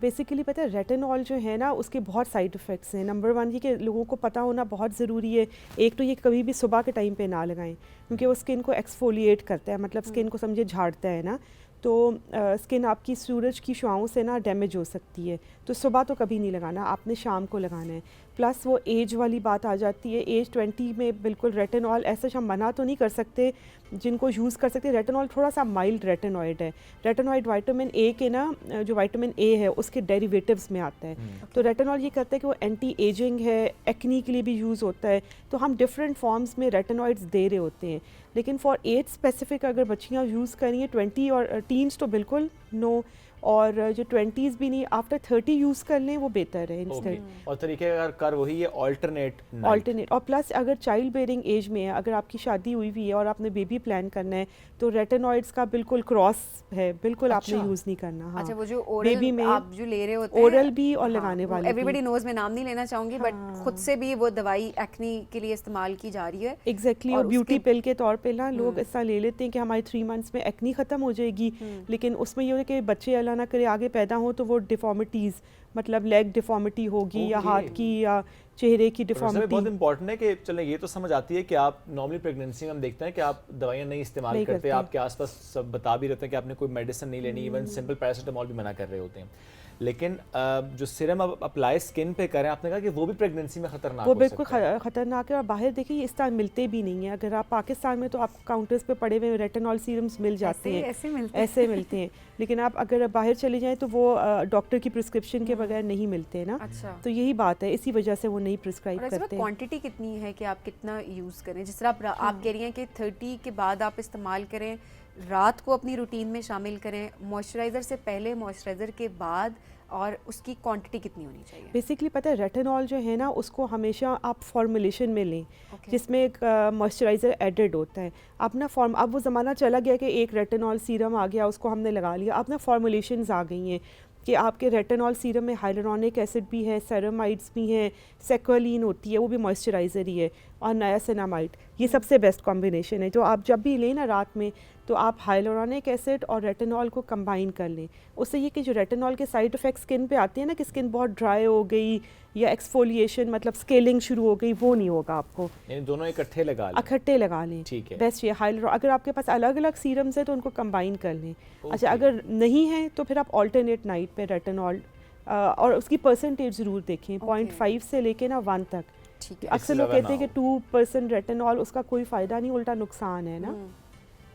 बेसिकली पता है रेटिनॉल जो है ना उसके बहुत साइड इफ़ेक्ट्स हैं। नंबर 1 ये कि लोगों को पता होना बहुत ज़रूरी है। एक तो ये कभी भी सुबह के टाइम पे ना लगाएं क्योंकि वो स्किन को एक्सफोलिएट करता है, मतलब स्किन को समझे झाड़ता है ना, तो स्किन आपकी सूरज की शुआओं से ना डैमेज हो सकती है। तो सुबह तो कभी नहीं लगाना, आपने शाम को लगाना है। प्लस वो एज वाली बात आ जाती है, एज 20 में बिल्कुल रेटिनॉल ऐसा हम मना तो नहीं कर सकते, जिनको यूज़ कर सकते। रेटिनॉल थोड़ा सा माइल्ड रेटिनॉइड है। रेटिनॉइड विटामिन ए के ना, जो विटामिन ए है उसके डेरिवेटिव्स में आता है। तो रेटिनॉल ये करता है कि वो एंटी एजिंग है, एक्नी के लिए भी यूज़ होता है। तो हम डिफरेंट फॉर्म्स में रेटिनॉइड्स दे रहे होते हैं, लेकिन फॉर एज स्पेसिफिक अगर बच्चियाँ यूज़ करेंगी 20 और टीन्स तो बिल्कुल नो, और जो 20s भी नहीं, आफ्टर 30 यूज़ कर लें वो बेहतर है इंस्टेड। और तरीके कार वही है, ऑल्टरनेट। और प्लस अगर चाइल्ड बेयरिंग एज में है, अगर आपकी शादी हुई हुई है और आपने बेबी प्लान करना है तो रेटिनॉइड्स का बिल्कुल क्रॉस है, बिल्कुल आपने यूज़ नहीं करना। हाँ, अच्छा, वो जो ओरल बेबी में आप जो ले रहे होते हैं, ओरल भी और लगाने वाले, एवरीबॉडी नोज, में नाम नहीं लेना चाहूंगी, बट खुद से भी वो दवाई एक्नी के लिए इस्तेमाल की जा रही है। एग्जैक्टली। और ब्यूटी पिल के तौर पे ना लोग ऐसा ले लेते हैं कि हमारे 3 मंथ्स में एक्नी ख़त्म हो जाएगी, लेकिन उसमें ये है कि बच्चे अल्लाह ना करे आगे पैदा हो तो वो डिफॉर्मिटीज़, मतलब लेग डिफॉर्मिटी होगी या हाथ की या चेहरे की डिफॉर्मिटी। बहुत इंपॉर्टेंट है कि चलें ये तो समझ आती है कि आप नॉर्मली प्रेगनेंसी में हम देखते हैं कि आप दवाइयाँ नहीं इस्तेमाल करते, आपके आसपास सब बता भी रहते हैं कि आपने कोई मेडिसिन नहीं लेनी, इवन सिंपल पैरासिटामोल भी मना कर रहे होते हैं। लेकिन जो सीरम आप अप्लाई स्किन पे करें, आपने कहा कि वो भी प्रेगनेंसी में खतरनाक वो बिल्कुल खतरनाक है। और बाहर देखिए ये इस तरह मिलते भी नहीं है। अगर आप पाकिस्तान में तो आप काउंटर्स पे पड़े हुए रेटिनॉल सीरम्स मिल जाते हैं, ऐसे मिलते हैं। लेकिन आप अगर बाहर चले जाएं तो वो डॉक्टर की प्रिस्क्रिप्शन के बगैर नहीं मिलते हैं ना। अच्छा। तो यही बात है, इसी वजह से वो नहीं प्रिस्क्राइब करते हैं। क्वांटिटी कितनी है कि आप कितना यूज़ करें? जिस तरह आप कह रही हैं कि 30 के बाद आप इस्तेमाल करें रात को अपनी रूटीन में शामिल करें, मॉइस्चराइज़र से पहले, मॉइस्चराइज़र के बाद, और उसकी क्वांटिटी कितनी होनी चाहिए? बेसिकली पता है रेटिनॉल जो है ना उसको हमेशा आप फॉर्मुलेशन में लें Okay. जिसमें एक मॉइस्चराइज़र एडेड होता है। अब ना फॉर्म अब वो ज़माना चला गया कि एक रेटिनॉल सीरम आ गया उसको हमने लगा लिया। अब ना फॉर्मुलेशंस आ गई हैं कि आपके रेटिनॉल सीरम में हाइलुरोनिक एसिड भी है, सेरामाइड्स भी हैं, सेक्वालिन होती है वो भी मॉइस्चराइज़र ही है, और नायासिनामाइड। ये सबसे बेस्ट कॉम्बिनेशन है। तो आप जब भी लें ना रात में तो आप हाइलुरोनिक एसिड और रेटिनॉल को कंबाइन कर लें। उससे ये कि जो रेटिनॉल के साइड इफ़ेक्ट स्किन पे आते हैं ना कि स्किन बहुत ड्राई हो गई या एक्सफोलिएशन मतलब स्केलिंग शुरू हो गई, वो नहीं होगा आपको। यानी दोनों इकट्ठे लगा लें। इकट्ठे लगा लें, ठीक है। बेस्ट ये अगर आपके पास अलग अलग सीरम्स है तो उनको कंबाइन कर लें। अच्छा अगर नहीं है तो फिर आप ऑल्टरनेट नाइट पे रेटिनॉल और उसकी परसेंटेज ज़रूर देखें, 0.5 से लेके ना 1 तक। ठीक है। अक्सर लोग कहते हैं कि 2% रेटिनॉल, उसका कोई फ़ायदा नहीं, उल्टा नुकसान है ना,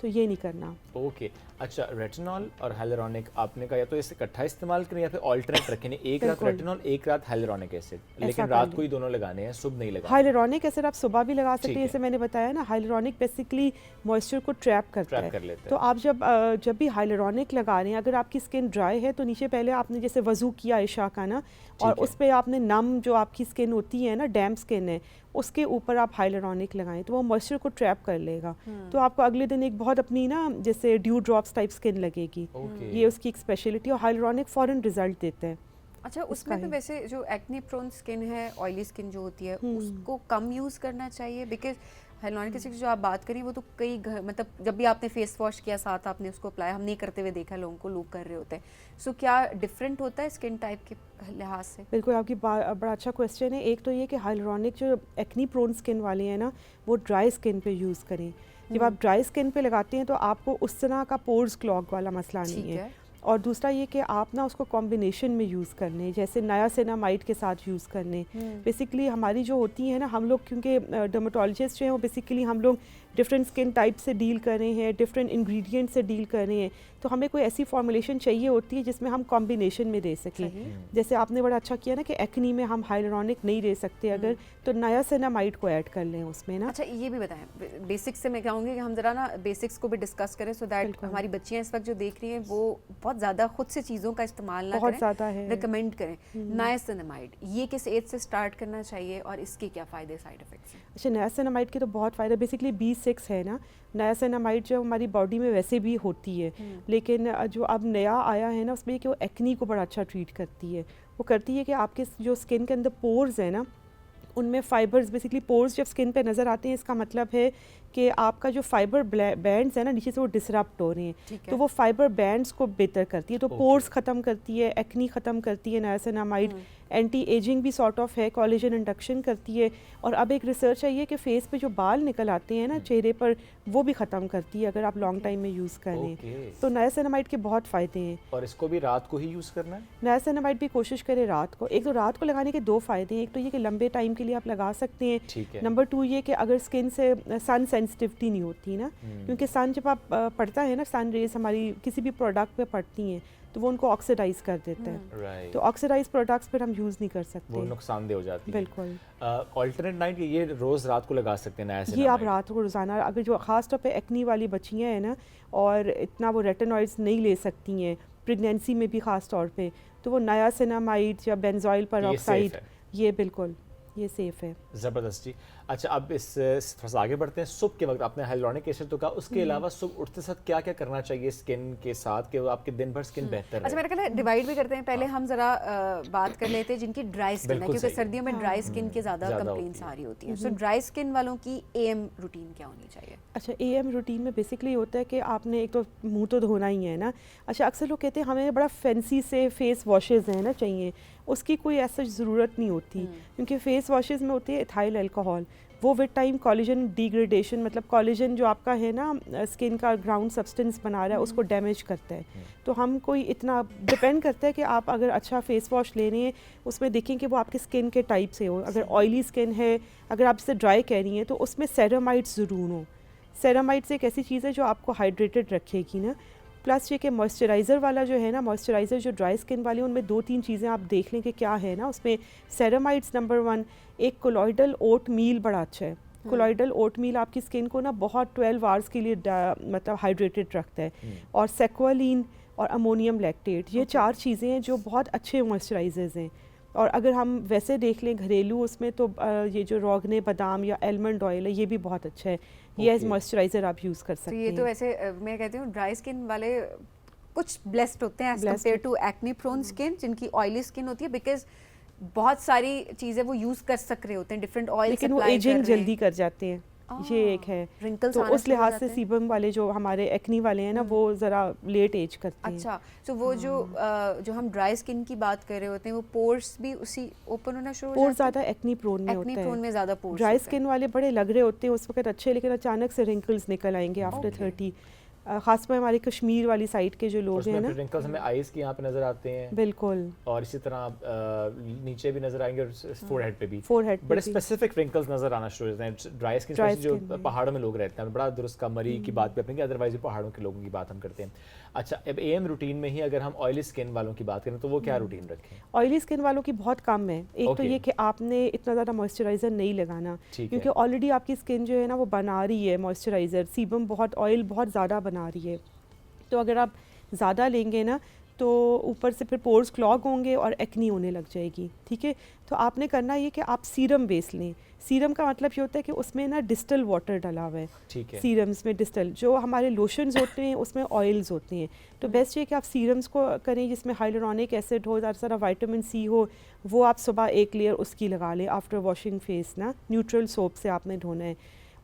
तो ये नहीं करना। ओके। अच्छा, रेटिनॉल और हाइलुरोनिक आपने कहा या तो इसे इकट्ठा इस्तेमाल करें या फिर ऑल्टरनेट रखें, एक रात बिल्कुल। रेटिनॉल एक रात हाइलुरोनिक एसिड, लेकिन कर रात लें। को ही दोनों लगाने हैं, सुबह नहीं लगाने। हाइलुरोनिक एसिड आप सुबह भी लगा सकते ठीक हैं, है। जैसे मैंने बताया ना हाइलुरोनिक बेसिकली मॉइस्चर को ट्रैप करता ट्रैप है। कर लेते तो हैं। आप जब भी हाइलुरोनिक लगा रहे हैं, अगर आपकी स्किन ड्राई है तो नीचे पहले आपने जैसे वज़ू किया इशा का ना, और ठीक है। उस पर आपने नम जो आपकी स्किन होती है ना, डैम्प स्किन है, उसके ऊपर आप हाइलुरोनिक लगाएं तो वो मॉइस्चर को ट्रैप कर लेगा। तो आपको अगले दिन एक बहुत अपनी ना जैसे ड्यू ड्रॉप्स टाइप स्किन लगेगी। ओके। ये उसकी एक स्पेशलिटी, और हाइलुरोनिक फ़ौरन रिजल्ट देता है। अच्छा, उसमें उसका पे ही। वैसे जो एक्ने प्रोन स्किन है, ऑयली स्किन जो होती है, उसको कम यूज़ करना चाहिए? बिकॉज हाइलुरोनिक एसिड की जो आप बात करी वो तो कई मतलब जब भी आपने फेस वॉश किया साथ आपने उसको अप्लाई, हम नहीं करते हुए देखा लोगों को, लोग कर रहे होते हैं। सो क्या डिफरेंट होता है स्किन टाइप के लिहाज से? बिल्कुल, आपकी बड़ा अच्छा क्वेश्चन है। एक तो ये कि हाइलुरोनिक जो एक्नी प्रोन स्किन वाले हैं ना, वो ड्राई स्किन पे यूज़ करें। जब आप ड्राई स्किन पे लगाते हैं तो आपको उस तरह का पोर्स क्लॉग वाला मसला नहीं ठीक है। है। और दूसरा ये कि आप ना उसको कॉम्बिनेशन में यूज़ कर लें, जैसे नायासिनामाइड के साथ यूज़ कर लें। बेसिकली हमारी जो होती है ना, हम लोग क्योंकि डर्मेटोलॉजिस्ट जो हैं वो बेसिकली हम लोग डिफरेंट स्किन टाइप से डील कर रहे हैं, डिफरेंट इंग्रेडिएंट से डील कर रहे हैं, तो हमें कोई ऐसी फॉर्मुलेशन चाहिए होती है जिसमें हम कॉम्बिनेशन में दे सकें। जैसे आपने बड़ा अच्छा किया ना कि एक्नी में हम हाइलुरोनिक नहीं दे सकते अगर, तो नायासिनामाइड को ऐड कर लें उसमें ना। अच्छा, ये भी बताएं बेसिक्स से। मैं कहूँगी कि हम ज़रा ना बेसिक्स को भी डिस्कस करें, सो दैट बिल्कुल। हमारी बच्चियाँ इस वक्त जो देख रही हैं वो बहुत ज़्यादा खुद से चीज़ों का इस्तेमाल ना बहुत करें, ज़्यादा है। रिकमेंड करें। नायासिनामाइड ये किस एज से स्टार्ट करना चाहिए और इसके क्या फ़ायदे, साइड इफ़ेक्ट्स हैं? अच्छा, नायासिनामाइड के तो बहुत फ़ायदा, बेसिकली B6 है ना, नायासिनामाइड जो हमारी बॉडी में वैसे भी होती है, लेकिन जो अब नया आया है ना उसमें कि वो एक्नी को बड़ा अच्छा ट्रीट करती है। वो करती है कि आपके जो स्किन के अंदर पोर्स है ना, उनमें फाइबर्स, बेसिकली पोर्स जब स्किन पे नज़र आते हैं इसका मतलब है कि आपका जो फाइबर बैंड्स है ना नीचे से वो डिसरप्ट हो रहे हैं, ठीक है। तो वो फाइबर बैंड्स को बेहतर करती है, तो पोर्स ख़त्म करती है, एक्नी ख़त्म करती है नायासिनामाइड। एंटी एजिंग भी सॉर्ट ऑफ है, कोलेजन इंडक्शन करती है। और अब एक रिसर्च आई है कि फेस पे जो बाल निकल आते हैं ना चेहरे पर, वो भी ख़त्म करती है अगर आप लॉन्ग टाइम में यूज़ कर लें। ओके। तो नायासिनामाइड के बहुत फ़ायदे हैं। और इसको भी रात को ही यूज करना है? नायासिनामाइड भी कोशिश करें रात को। एक तो रात को लगाने के 2 फ़ायदे हैं, एक तो ये कि लंबे टाइम के लिए आप लगा सकते हैं। ठीक है। नंबर 2 ये कि अगर स्किन से सन सेंसिटिविटी नहीं होती ना, क्योंकि सन जब आप पड़ता है ना, सन रेज हमारी किसी भी प्रोडक्ट पे पड़ती हैं तो वो उनको ऑक्सीडाइज कर देता है। राइट। तो ऑक्सीडाइज प्रोडक्ट्स पर हम यूज़ नहीं कर वो सकते। नुकसानदेह हो जाती है। बिल्कुल, ऑल्टरनेट नाइट ये रोज रात को लगा सकते हैं ये आप नायासिनामाइड? रात को रोज़ाना, अगर जो ख़ास तौर पे एक्नी वाली बच्चियाँ हैं ना और इतना वो रेटिनॉइड्स नहीं ले सकती हैं प्रेगनेंसी में भी ख़ास तौर पे, तो वो नायासिनामाइड या बेंजोइल पेरोक्साइड, है। ये बिल्कुल ये सेफ़ है। ज़बरदस्त जी। अच्छा, अब इस थोड़ा सा आगे बढ़ते हैं। सुबह के वक्त आपने हाइलुरोनिक एसिड तो कहा, उसके अलावा सुबह उठते साथ क्या क्या करना चाहिए स्किन के साथ कि वो आपके दिन भर स्किन बेहतर अच्छा, रहे? मेरा ख्याल है डिवाइड भी करते हैं। पहले हम ज़रा बात कर लेते हैं जिनकी ड्राई स्किन है, बिल्कुल क्योंकि सही। सर्दियों में ड्राई स्किन के ज़्यादा ज़्यादा कंप्लेंट्स होती आ रही होती हैं। सो ड्राई स्किन वालों की AM रूटीन क्या होनी चाहिए? अच्छा, AM रूटीन में बेसिकली होता है कि आपने एक तो मुंह तो धोना ही है ना। अच्छा, अक्सर लोग कहते हैं हमें बड़ा फैंसी से फेस वॉशेज़ हैं ना चाहिए, उसकी कोई ऐसा ज़रूरत नहीं होती, क्योंकि फेस वॉशेज़ में होती है इथाइल अल्कोहल। वो विद टाइम कोलेजन डिग्रेडेशन, मतलब कोलेजन जो आपका है ना स्किन का ग्राउंड सब्सटेंस बना रहा है, उसको डैमेज करता है। तो हम कोई इतना डिपेंड करता है कि आप अगर अच्छा फेस वॉश ले रहे हैं उसमें देखें कि वो आपके स्किन के टाइप से हो। अगर ऑयली स्किन है, अगर आप इसे ड्राई कह रही हैं, तो उसमें सेरामाइड्स ज़रूर हो। सेरामाइड्स एक ऐसी चीज़ है जो आपको हाइड्रेटेड रखेगी ना। प्लस ये कि मॉइस्चराइज़र वाला जो है ना, मॉइस्चराइज़र जो ड्राई स्किन वाली, उनमें 2-3 चीज़ें आप देख लें कि क्या है ना उसमें। सेरामाइड्स नंबर 1, एक कोलॉइडल ओट मील बड़ा अच्छा है, कोलॉइडल ओट मील आपकी स्किन को ना बहुत 12 आवर्स के लिए मतलब हाइड्रेटेड रखता है। और सेक्वालिन और अमोनियम लैक्टेट, ये 4 चीज़ें हैं जो बहुत अच्छे मॉइस्चराइजर्स हैं। और अगर हम वैसे देख लें घरेलू उसमें तो ये जो रोगने बादाम या एलमंड ऑयल है ये भी बहुत अच्छा है, ये एज मॉइस्चराइजर आप यूज़ कर सकते तो हैं। ये तो ऐसे मैं कहती हूँ ड्राई स्किन वाले कुछ ब्लेस्ड होते हैं as compared to acne prone skin जिनकी ऑयली स्किन होती है, बिकॉज बहुत सारी चीज़ें वो यूज़ कर सक रहे होते हैं, डिफरेंट ऑयल लेकिन वो एजिंग जल्दी कर जाते हैं, ये एक है। wrinkles तो आना उस शुरू हो लिहाज जाते से हैं। सीबम वाले जो हमारे एक्नी वाले हैं ना वो ज़रा लेट एज करते हैं। अच्छा, तो वो जो हम ड्राई स्किन की बात कर रहे होते हैं वो पोर्स भी उसी ओपन होना शुरू हो पोर्स जाते हैं? ज़्यादा एक्नी प्रोन में एक्ने होता प्रोन है। में ज़्यादा पोर्स ड्राई स्किन वाले बड़े लग रहे होते हैं उस वक्त अच्छे, लेकिन अचानक से रिंकल्स निकल आएंगे आफ्टर 30। खासकर हमारे कश्मीर वाली साइड के जो लोग हैं ना, रिंकल्स हमें आईज के यहाँ पे नजर आते हैं बिल्कुल, और इसी तरह नीचे भी नजर आएंगे और फोरहेड पे भी फोरहेड बड़े स्पेसिफिक रिंकल्स नजर आना शुरू हो जाते हैं ड्राई स्किन Dry जो skin में। पहाड़ों में लोग रहते हैं। बड़ा दुरुस्त का मरी की बात भी अपनी, अदरवाइज भी पहाड़ों के लोगों की बात हम करते हैं। अच्छा, अब एएम रूटीन में ही अगर हम ऑयली स्किन वालों की बात करें तो वो क्या रूटीन रखें? ऑयली स्किन वालों की बहुत कम है। एक तो Okay. ये कि आपने इतना ज़्यादा मॉइस्चराइज़र नहीं लगाना, ठीक क्योंकि है। ऑलरेडी आपकी स्किन जो है ना वो बना रही है मॉइस्चराइज़र, सीबम बहुत ऑयल बहुत ज़्यादा बना रही है। तो अगर आप ज़्यादा लेंगे ना तो ऊपर से फिर पोर्स क्लॉग होंगे और एक्नी होने लग जाएगी। ठीक है, तो आपने करना ये कि आप सीरम बेस लें। सीरम का मतलब ये होता है कि उसमें ना डिस्टल वाटर डला हुआ है। ठीक है। सीरम्स में डिस्टल, जो हमारे लोशंस होते हैं उसमें ऑयल्स होते हैं। तो बेस्ट ये कि आप सीरम्स को करें जिसमें हाइलुरोनिक एसिड हो, ज़्यादा सारा विटामिन सी हो, वो आप सुबह एक लेयर उसकी लगा लें आफ्टर वॉशिंग फेस ना, न्यूट्रल सोप से आपने धोना है।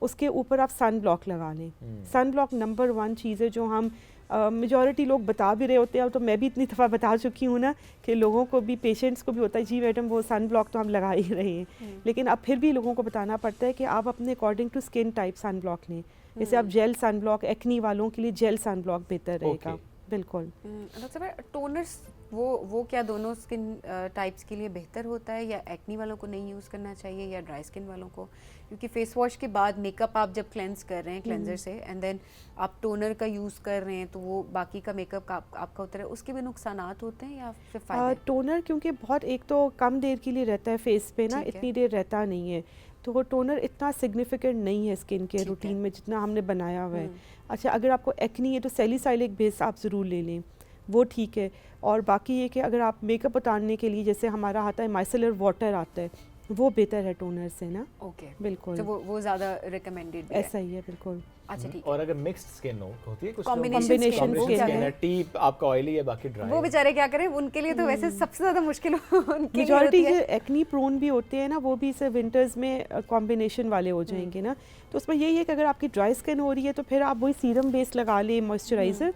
उसके ऊपर आप सन ब्लॉक लगा लें। सन ब्लॉक नंबर 1 चीज़ है जो हम मेजॉरिटी लोग बता भी रहे होते हैं, तो मैं भी इतनी दफ़ा बता चुकी हूँ ना कि लोगों को भी, पेशेंट्स को भी होता है जी मैडम वो सन ब्लॉक तो हम लगा ही रहे हैं, लेकिन अब फिर भी लोगों को बताना पड़ता है कि आप अपने according to skin type sun block लें। जैसे आप जेल सन ब्लॉक, एक्नी वालों के लिए जेल सन ब्लॉक बेहतर रहेगा। बिल्कुल। डॉक्टर साहब, टोनर्स वो क्या दोनों स्किन टाइप्स के लिए बेहतर होता है, या एक्नी वालों को नहीं यूज़ करना चाहिए या ड्राई स्किन वालों को? क्योंकि फेस वॉश के बाद मेकअप आप जब क्लेंस कर रहे हैं क्लेंजर से एंड देन आप टोनर का यूज़ कर रहे हैं तो वो बाकी का मेकअप आपका होता है, उसके भी नुकसानात होते हैं या फिर फायदे? टोनर क्योंकि बहुत एक तो कम देर के लिए रहता है फेस पे ना, ठीक है। इतनी देर रहता नहीं है, तो वो टोनर इतना सिग्निफिकेंट नहीं है स्किन के ठीक रूटीन है। में जितना हमने बनाया हुआ है। अच्छा, अगर आपको एक्नी है तो सैलिसाइलिक बेस आप ज़रूर ले लें, वो ठीक है। और बाकी ये कि अगर आप मेकअप उतारने के लिए जैसे हमारा आता है माइसेलर वाटर आता है, वो बेहतर है टोनर से ना। ओके, बिल्कुल, तो वो ज़्यादा रिकमेंडेड भी ऐसा ही है बिल्कुल। अच्छा, ठीक और अगर मिक्स्ड स्किन हो तो होती है कुछ Combination skin, वो क्या स्किन है? है, टी आपका ऑयली है बाकी है। ड्राई वो बेचारे क्या करें, उनके लिए तो वैसे सबसे ज़्यादा मुश्किल उनके लिए मेजॉरिटी होती जो है। एक्नी प्रोन भी होते हैं ना वो भी सिर्फ विंटर्स में कॉम्बिनेशन वाले हो जाएंगे ना, तो उसमें यही है कि अगर आपकी ड्राई स्किन हो रही है तो फिर आप वही सीरम बेस लगा लें मॉइस्चराइज़र,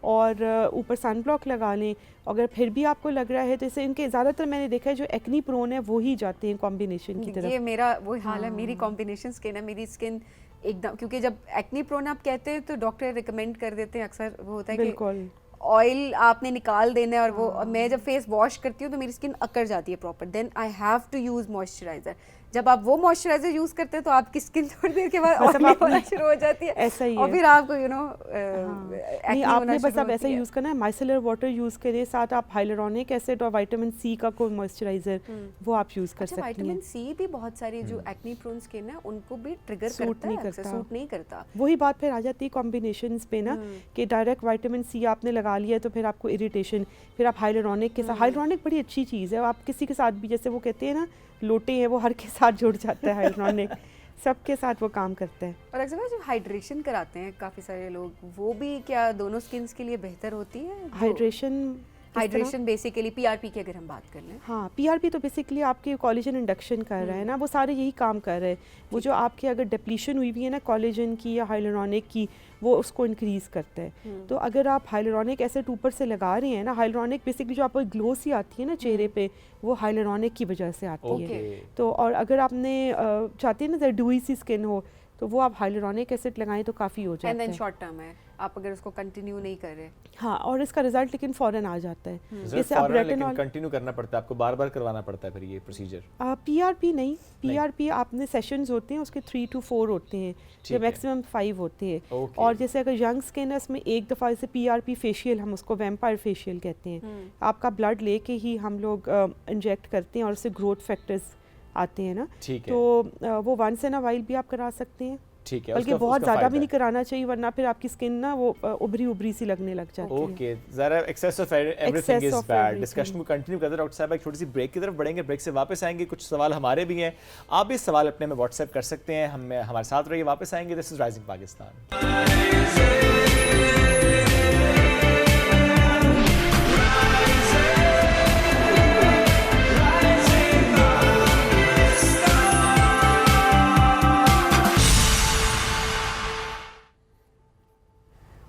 और ऊपर सन ब्लॉक लगा लें। अगर फिर भी आपको लग रहा है, जैसे इनके ज़्यादातर मैंने देखा है जो एक्नी प्रोन है वो ही जाते हैं कॉम्बिनेशन की तरफ। ये मेरा वो हाल है, मेरी कॉम्बिनेशन स्किन है, मेरी स्किन एकदम, क्योंकि जब एक्नी प्रोन आप कहते हैं तो डॉक्टर रिकमेंड कर देते हैं अक्सर, वो होता है कि बिल्कुल, ऑयल आपने निकाल देना है, और वो मैं जब फेस वॉश करती हूँ तो मेरी स्किन अकड़ जाती है proper, then I have to use moisturiser. जब आप वो मॉइस्चराइज़र यूज़ करते हैं तो आपकी स्किन थोड़ी देर के बाद ऑयली होना शुरू हो जाती है, ऐसा ही और है। फिर आपको नहीं, आपने बस अब ऐसा यूज़ करना है, माइसेलर वाटर यूज़ करिए, साथ आप हाइलुरोनिक एसिड और विटामिन सी का कोई मॉइस्चराइज़र वो आप यूज़ कर अच्छा, सकती विटामिन हैं। सी भी बहुत सारी जो एक्नी प्रोन स्किन है उनको भी ट्रिगर सूट करता नहीं है, करता। सूट नहीं करता। वही बात फिर आ जाती है कॉम्बिनेशंस पे ना, कि डायरेक्ट विटामिन सी आपने लगा लिया तो फिर आपको इरिटेशन, फिर आप हाइलुरोनिक के साथ, हाइलुरोनिक बड़ी अच्छी चीज़ है, आप किसी के साथ भी, जैसे वो कहते हैं ना लोटे हैं, वो हर के साथ जुड़ जाता है हाइलुरोनिक, सबके साथ वो काम करता है। और अक्सर जो हाइड्रेशन कराते हैं काफ़ी सारे लोग, वो भी क्या दोनों स्किन्स के लिए बेहतर होती है? हाइड्रेशन बेसिकली पीआरपी की अगर हम बात कर लें, हाँ, पीआरपी तो बेसिकली आपके कोलेजन इंडक्शन कर रहा है ना, वो सारे यही काम कर रहे हैं। वो जो आपके अगर डिप्लीशन हुई भी है ना कोलेजन की या हाइलुरोनिक की, वो उसको इंक्रीज़ करता है। तो अगर आप हाइलुरोनिक एसिड ऊपर से लगा रहे हैं ना, हाइलुरोनिक बेसिकली जो आपको ग्लो सी आती है ना चेहरे पे, वो हाइलुरोनिक की वजह से आती है। तो और अगर आपने चाहते हैं ना ड्यूई सी स्किन हो तो वो आप हाइलुरोनिक एसिड लगाएं तो काफ़ी हो जाता एंड देन है। शॉर्ट टर्म है, आप अगर उसको कंटिन्यू नहीं कर रहे। हाँ, और इसका रिजल्ट लेकिन फ़ौरन आ जाता है। जैसे आप रेटिनॉल कंटिन्यू करना पड़ता है, आपको बार-बार करवाना पड़ता है फिर ये प्रोसीजर? पीआरपी नहीं, पीआरपी आपने सेशंस होते हैं उसके 3 to 4 होते हैं, जो मैक्सिमम 5 होते हैं। और जैसे अगर यंग स्किन है उसमें एक दफ़ा जैसे पीआरपी फेशियल, हम उसको वैम्पायर फेशियल कहते हैं, आपका ब्लड लेके ही हम लोग इंजेक्ट करते हैं और उससे ग्रोथ फैक्टर्स आते हैं ना, ठीक है। तो वो वंस इन अ वाइल भी आप करा सकते हैं, ठीक है, बल्कि उसका- बहुत उसका ज़्यादा भी फायदा नहीं कराना चाहिए, वरना फिर आपकी स्किन ना वो उभरी सी लगने लग जाती है। ओके, जरा excess of everything Excess is of bad. everything. Discussion को कंटिन्यू करते हैं डॉक्टर साहब, एक छोटी सी ब्रेक की तरफ बढ़ेंगे, ब्रेक से वापस आएंगे, कुछ सवाल हमारे भी हैं, आप भी सवाल अपने में व्हाट्सएप कर सकते हैं, हमें हमारे साथ रहिए, वापस आएंगे। This is Rising Pakistan.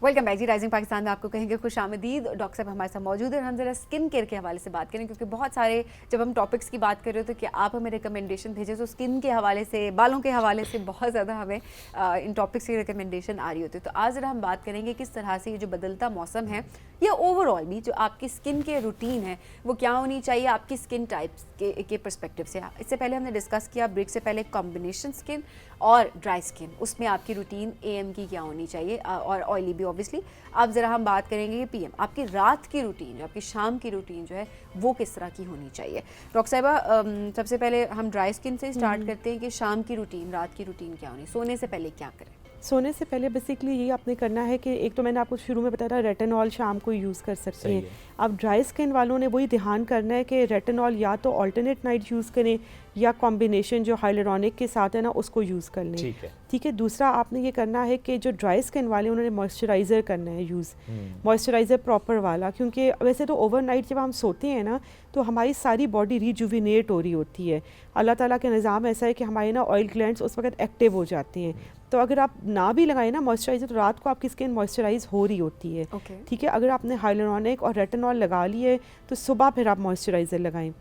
Welcome back जी। राइजिंग पाकिस्तान में आपको कहेंगे खुश आमदीद। डॉक्टर साहब हमारे साथ मौजूद है और हम जरा स्किन केयर के हवाले से बात करें, क्योंकि बहुत सारे जब हम टॉपिक्स की बात कर रहे हो तो कि आप हमें रिकमेंडेशन भेजें, तो स्किन के हवाले से, बालों के हवाले से बहुत ज़्यादा हमें इन टॉपिक्स की रिकमेंडेशन आ रही होती है। तो आज जरा हम बात करेंगे किस तरह से ये जो बदलता मौसम है या ओवरऑल भी जो आपकी स्किन के रूटीन है वो क्या होनी चाहिए आपकी स्किन टाइप्स के परस्पेक्टिव से। इससे पहले हमने डिस्कस किया ब्रेक से पहले कॉम्बिनेशन स्किन और ड्राई स्किन, उसमें आपकी रूटीन AM की क्या होनी चाहिए और ऑयली भी ऑब्वियसली। अब ज़रा हम बात करेंगे PM, आपकी रात की रूटीन, जो आपकी शाम की रूटीन जो है वो किस तरह की होनी चाहिए। डॉक्टर साहिबा, सबसे पहले हम ड्राई स्किन से स्टार्ट करते हैं कि शाम की रूटीन, रात की रूटीन क्या होनी, सोने से पहले क्या करें। सोने से पहले बेसिकली यही आपने करना है कि एक तो मैंने आपको शुरू में बताया था रेटिनॉल शाम को यूज़ कर सकते सही हैं। है। अब ड्राई स्किन वालों ने वही ध्यान करना है कि रेटिनॉल या तो ऑल्टरनेट नाइट यूज़ करें या कॉम्बिनेशन जो हाइलुरोनिक के साथ है ना उसको यूज़ कर लें। ठीक है। ठीक है। दूसरा आपने ये करना है कि जो ड्राई स्किन वाले उन्होंने मॉइस्चराइज़र करना है यूज़, मॉइस्चराइज़र प्रॉपर वाला, क्योंकि वैसे तो ओवरनाइट जब हम सोते हैं ना तो हमारी सारी बॉडी रिजुविनेट हो रही होती है। अल्लाह ताला का निज़ाम ऐसा है कि हमारे ना ऑयल ग्लैंड्स उस वक्त एक्टिव हो जाते हैं, तो अगर आप ना भी लगाएं ना मॉइस्चराइज़र तो रात को आपकी स्किन मॉइस्चराइज हो रही होती है। Okay. ठीक है। अगर आपने हाइलुरोनिक और रेटिनॉल लगा लिए तो सुबह फिर आप मॉइस्चराइज़र लगाएं।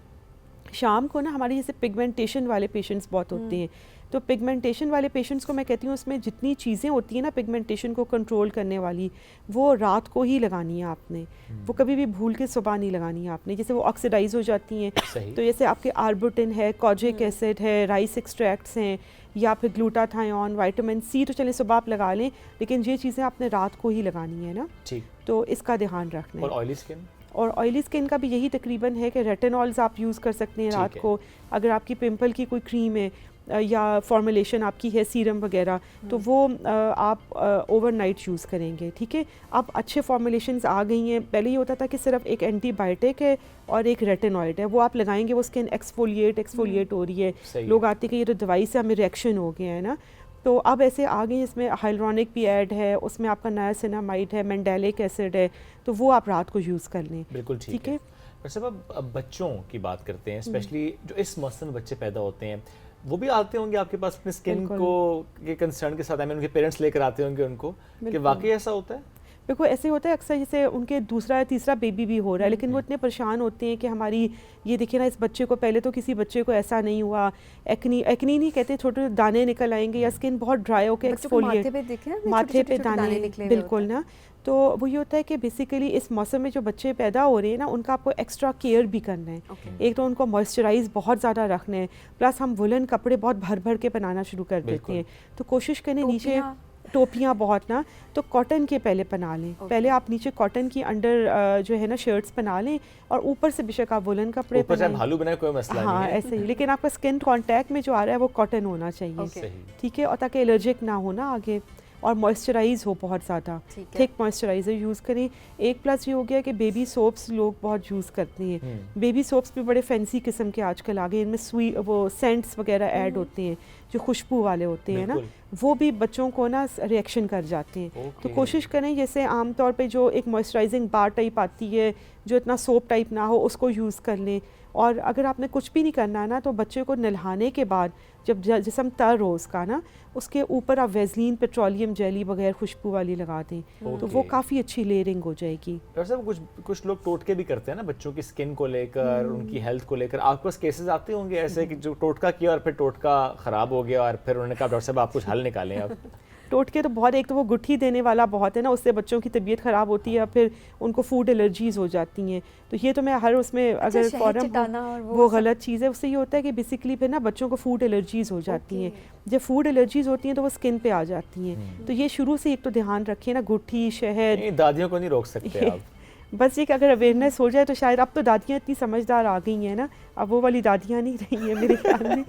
शाम को ना हमारे जैसे पिगमेंटेशन वाले पेशेंट्स बहुत होते हैं, तो पिगमेंटेशन वाले पेशेंट्स को मैं कहती हूँ उसमें जितनी चीज़ें होती हैं ना पिगमेंटेशन को कंट्रोल करने वाली, वो रात को ही लगानी है आपने, वो कभी भी भूल के सुबह नहीं लगानी है आपने। जैसे वो ऑक्सीडाइज हो जाती हैं, सही। तो जैसे आपके आर्बुटिन है, कॉजिक एसिड है, राइस एक्सट्रैक्ट्स हैं, या फिर ग्लूटाथायोन, विटामिन C, तो चले सुबह आप लगा लें, लेकिन ये चीज़ें आपने रात को ही लगानी है ना, ठीक। तो इसका ध्यान रखना और है। Oily skin? और ऑयली स्किन का भी यही तकरीबन है कि रेटिनॉल्स आप यूज़ कर सकते हैं ठीक रात है। को। अगर आपकी पिंपल की कोई क्रीम है या फॉर्मुलेशन आपकी है सीरम वगैरह, तो वो आप ओवरनाइट यूज़ करेंगे। ठीक है। अब अच्छे फॉर्मुलेशंस आ गई हैं, पहले ये होता था कि सिर्फ एक एंटीबायोटिक है और एक रेटिनॉइड है, वो आप लगाएंगे वो स्किन एक्सफोलिएट हो रही है, सही है। लोग आते कि ये तो दवाई से हमें रिएक्शन हो गया है ना। तो अब ऐसे आ गई, इसमें हाइलुरोनिक भी ऐड है, उसमें आपका नायासिनामाइड है, मेंडेलिक एसिड है, तो वो आप रात को यूज़ कर लें। बिल्कुल ठीक है। वैसे अब बच्चों की बात करते हैं, स्पेशली जो इस मौसम में बच्चे पैदा होते हैं, वो भी आते होंगे आपके पास अपने स्किन बिल्कुल। को के कंसर्न के साथ, उनके पेरेंट्स लेकर आते होंगे उनको, कि बिल्कुल। वाकई ऐसा होता है? देखो ऐसे होता है अक्सर, जैसे उनके दूसरा या तीसरा बेबी भी हो रहा है, लेकिन वो इतने परेशान होते हैं कि हमारी ये देखिए ना इस बच्चे को, पहले तो किसी बच्चे को ऐसा नहीं हुआ, एक्नी नहीं कहते, छोटे दाने निकल आएंगे या स्किन बहुत ड्राई होकर बच्चों को माथे पे एक्सफोलिएट, देखे हैं, माथे पे छोटे-छोटे दाने निकले हुए बिल्कुल होते हैं। ना। तो वो ये होता है कि बेसिकली इस मौसम में जो बच्चे पैदा हो रहे हैं ना उनका आपको एक्स्ट्रा केयर भी करना है। Okay. एक तो उनको मॉइस्चराइज बहुत ज़्यादा रखना है, प्लस हम वुलन कपड़े बहुत भर भर के बनाना शुरू कर देते बिल्कुल। हैं, तो कोशिश करें नीचे टोपियाँ? टोपियाँ बहुत ना, तो कॉटन के पहले पहना लें। पहले आप नीचे कॉटन की अंडर जो है ना शर्ट्स पहना लें, और ऊपर से बेशक आप वुलन कपड़े ऊपर से हम पहनाएं। भालू बनाए कोई मसला हाँ नहीं है। ऐसे ही, लेकिन आपका स्किन कांटेक्ट में जो आ रहा है वो कॉटन होना चाहिए। Okay. सही। ठीक है। और ताकि एलर्जिक ना हो ना आगे, और मॉइस्चराइज हो बहुत ज़्यादा, ठीक है। थिक मॉइस्चराइज़र यूज़ करें। एक प्लस ये हो गया कि बेबी सोप्स लोग बहुत यूज़ करते हैं, बेबी सोप्स भी बड़े फैंसी किस्म के आजकल आ गए, इनमें स्वीट वो सेंट्स वगैरह ऐड होते हैं जो खुशबू वाले होते हैं ना, बिल्कुल। वो भी बच्चों को ना रिएक्शन कर जाते हैं। तो Okay. कोशिश करें जैसे आमतौर पे जो एक मॉइस्चराइजिंग बार टाइप आती है जो इतना सोप टाइप ना हो, उसको यूज़ कर लें। और अगर आपने कुछ भी नहीं करना है ना, तो बच्चे को नहलाने के बाद जब जिस्म तर हो उसका ना, उसके ऊपर आप वेज़लीन, पेट्रोलियम जेली वगैरह खुशबू वाली लगा दें, तो वो Okay. काफ़ी अच्छी लेयरिंग हो जाएगी। डॉक्टर साहब कुछ लोग टोटके भी करते हैं ना बच्चों की स्किन को लेकर, उनकी हेल्थ को लेकर। आपके पास केसेस आते होंगे ऐसे कि जो टोटका किया और फिर टोटका खराब हो गया और फिर उन्होंने कहा डॉक्टर साहब आप कुछ हल निकालें अब? टोटके तो बहुत, एक तो वो गुट्ठी देने वाला बहुत है ना, उससे बच्चों की तबीयत ख़राब होती है, फिर उनको फूड एलर्जीज़ हो जाती हैं। तो ये तो मैं हर उसमें अगर शहद फॉरम चटाना और वो सब? गलत चीज़ है। उससे ये होता है कि बेसिकली फिर ना बच्चों को फूड एलर्जीज़ हो जाती हैं। जब फूड एलर्जीज़ होती हैं तो वो स्किन पे आ जाती हैं। तो ये शुरू से एक तो ध्यान रखिए ना, गुट्ठी, शहद, नहीं, दादियों को नहीं रोक सकते आप। बस ये कि अगर अवेयरनेस हो जाए तो शायद, अब तो दादियाँ इतनी समझदार आ गई हैं ना, अब वो वाली दादियाँ नहीं रही हैं मेरे ख्याल में।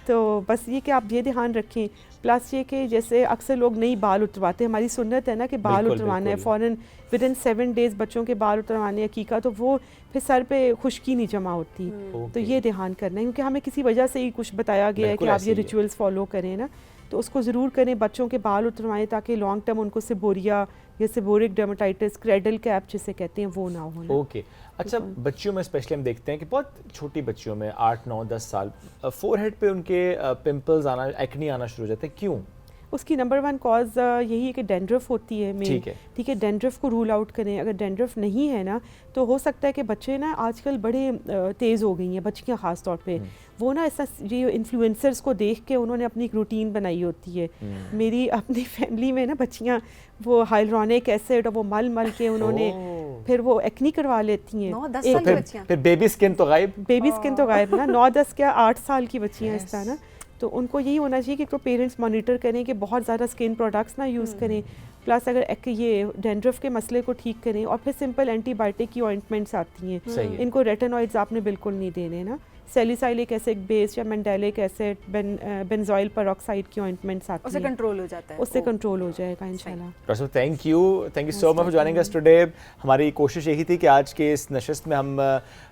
तो बस ये कि आप ये ध्यान रखें। प्लस ये कि जैसे अक्सर लोग नहीं बाल उतरवाते, हमारी सुन्नत है ना कि बाल बिल्कुल, उतरवाना है बिल्कुल। फ़ौरन विदिन 7 डेज़ बच्चों के बाल उतरवाने हकीका, तो वो फिर सर पे खुश्की नहीं जमा होती। तो ओके। ये ध्यान करना है, क्योंकि हमें किसी वजह से ही कुछ बताया गया है कि बिल्कुल आप ऐसे ये ही है। रिचुअल्स फॉलो करें ना, तो उसको ज़रूर करें। बच्चों के बाल उतरवाएं ताकि लॉन्ग टर्म उनको सिबोरिया या सिबोरिक डर्मेटाइटिस, क्रेडल कैप जिसे कहते हैं, वो ना हो ना। ओके। अच्छा, बच्चियों में स्पेशली हम देखते हैं कि बहुत छोटी बच्चियों में 8, 9, 10 साल फोरहेड पे उनके पिंपल्स आना, एक्नी आना शुरू हो जाते हैं, क्यों? उसकी नंबर 1 कॉज यही है कि डेंड्रफ होती है मेन। ठीक है। ठीक है, डेंड्रफ को रूल आउट करें। अगर डेंड्रफ नहीं है ना, तो हो सकता है कि बच्चे ना आजकल बड़े तेज़ हो गई हैं, बच्चियाँ ख़ास तौर पे, वो ना ऐसा ये इन्फ्लुएंसर्स को देख के उन्होंने अपनी एक रूटीन बनाई होती है। मेरी अपनी फैमिली में ना बच्चियाँ वो हाइलुरोनिक एसिड और वो मल मल के उन्होंने फिर वो एक्नी करवा लेती हैं। 9-10 एक साल की बच्चियाँ। फिर बेबी स्किन तो गायब। बेबी स्किन तो गायब ना, 9-10 क्या 8 साल की बच्चियाँ इस तरह ना। तो उनको यही होना चाहिए कि तो पेरेंट्स मॉनिटर करें कि बहुत ज़्यादा स्किन प्रोडक्ट्स ना यूज़ करें। प्लस अगर ये डेंड्रफ के मसले को ठीक करें, और फिर सिंपल एंटीबायोटिक की ऑइंटमेंट्स आती हैं, सही है। इनको रेटिनॉइड्स आपने बिल्कुल नहीं देने ना। सैलिसाइलिक एसिड बेस या मेंडेलिक एसिड, बेंजोइल पेरोक्साइड की ऑइंटमेंट्स आती उससे हैं, कंट्रोल हो जाता है। उससे ओ, कंट्रोल हो जाएगा इंशाल्लाह। डॉक्टर साहब, thank you so much for joining us today. हमारी कोशिश यही थी कि आज के इस नशिस्त में हम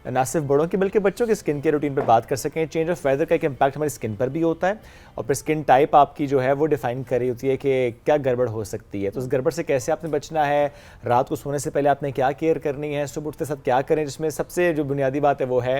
ना सिर्फ बड़ों की बल्कि बच्चों की स्किन केयर रूटीन पर बात कर सकें। चेंज ऑफ वेदर का एक इम्पैक्ट हमारी स्किन पर भी होता है, और फिर स्किन टाइप आपकी जो है वो डिफाइन कर रही होती है कि क्या गड़बड़ हो सकती है। तो उस गड़बड़ से कैसे आपने बचना है, रात को सोने से पहले आपने क्या केयर करनी है, सुबह उठते साथ क्या करें, जिसमें सबसे जो बुनियादी बात है वो है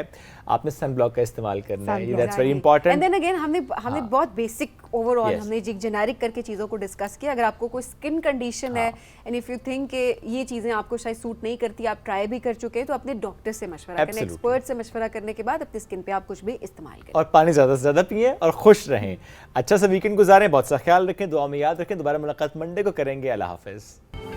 आपने सन ब्लॉक का इस्तेमाल करना है। That's very important. And then again हमने बहुत बेसिक ओवरऑल Yes. हमने एक जेनेरिक करके चीज़ों को डिस्कस किया। अगर आपको कोई स्किन कंडीशन है एंड इफ यू थिंक कि ये चीज़ें आपको शायद सूट नहीं करती, आप ट्राई भी कर चुके हैं, तो अपने डॉक्टर से मशवरा करें, Absolutely. एक्सपर्ट से मशवरा करने के बाद अपनी स्किन पे आप कुछ भी इस्तेमाल करें। और पानी ज़्यादा से ज़्यादा पिएं और खुश रहें। अच्छा सा वीकेंड गुजारें, बहुत सा ख्याल रखें, दुआ में याद रखें। दोबारा मुलाकात मंडे को करेंगे। अल्लाह हाफिज़।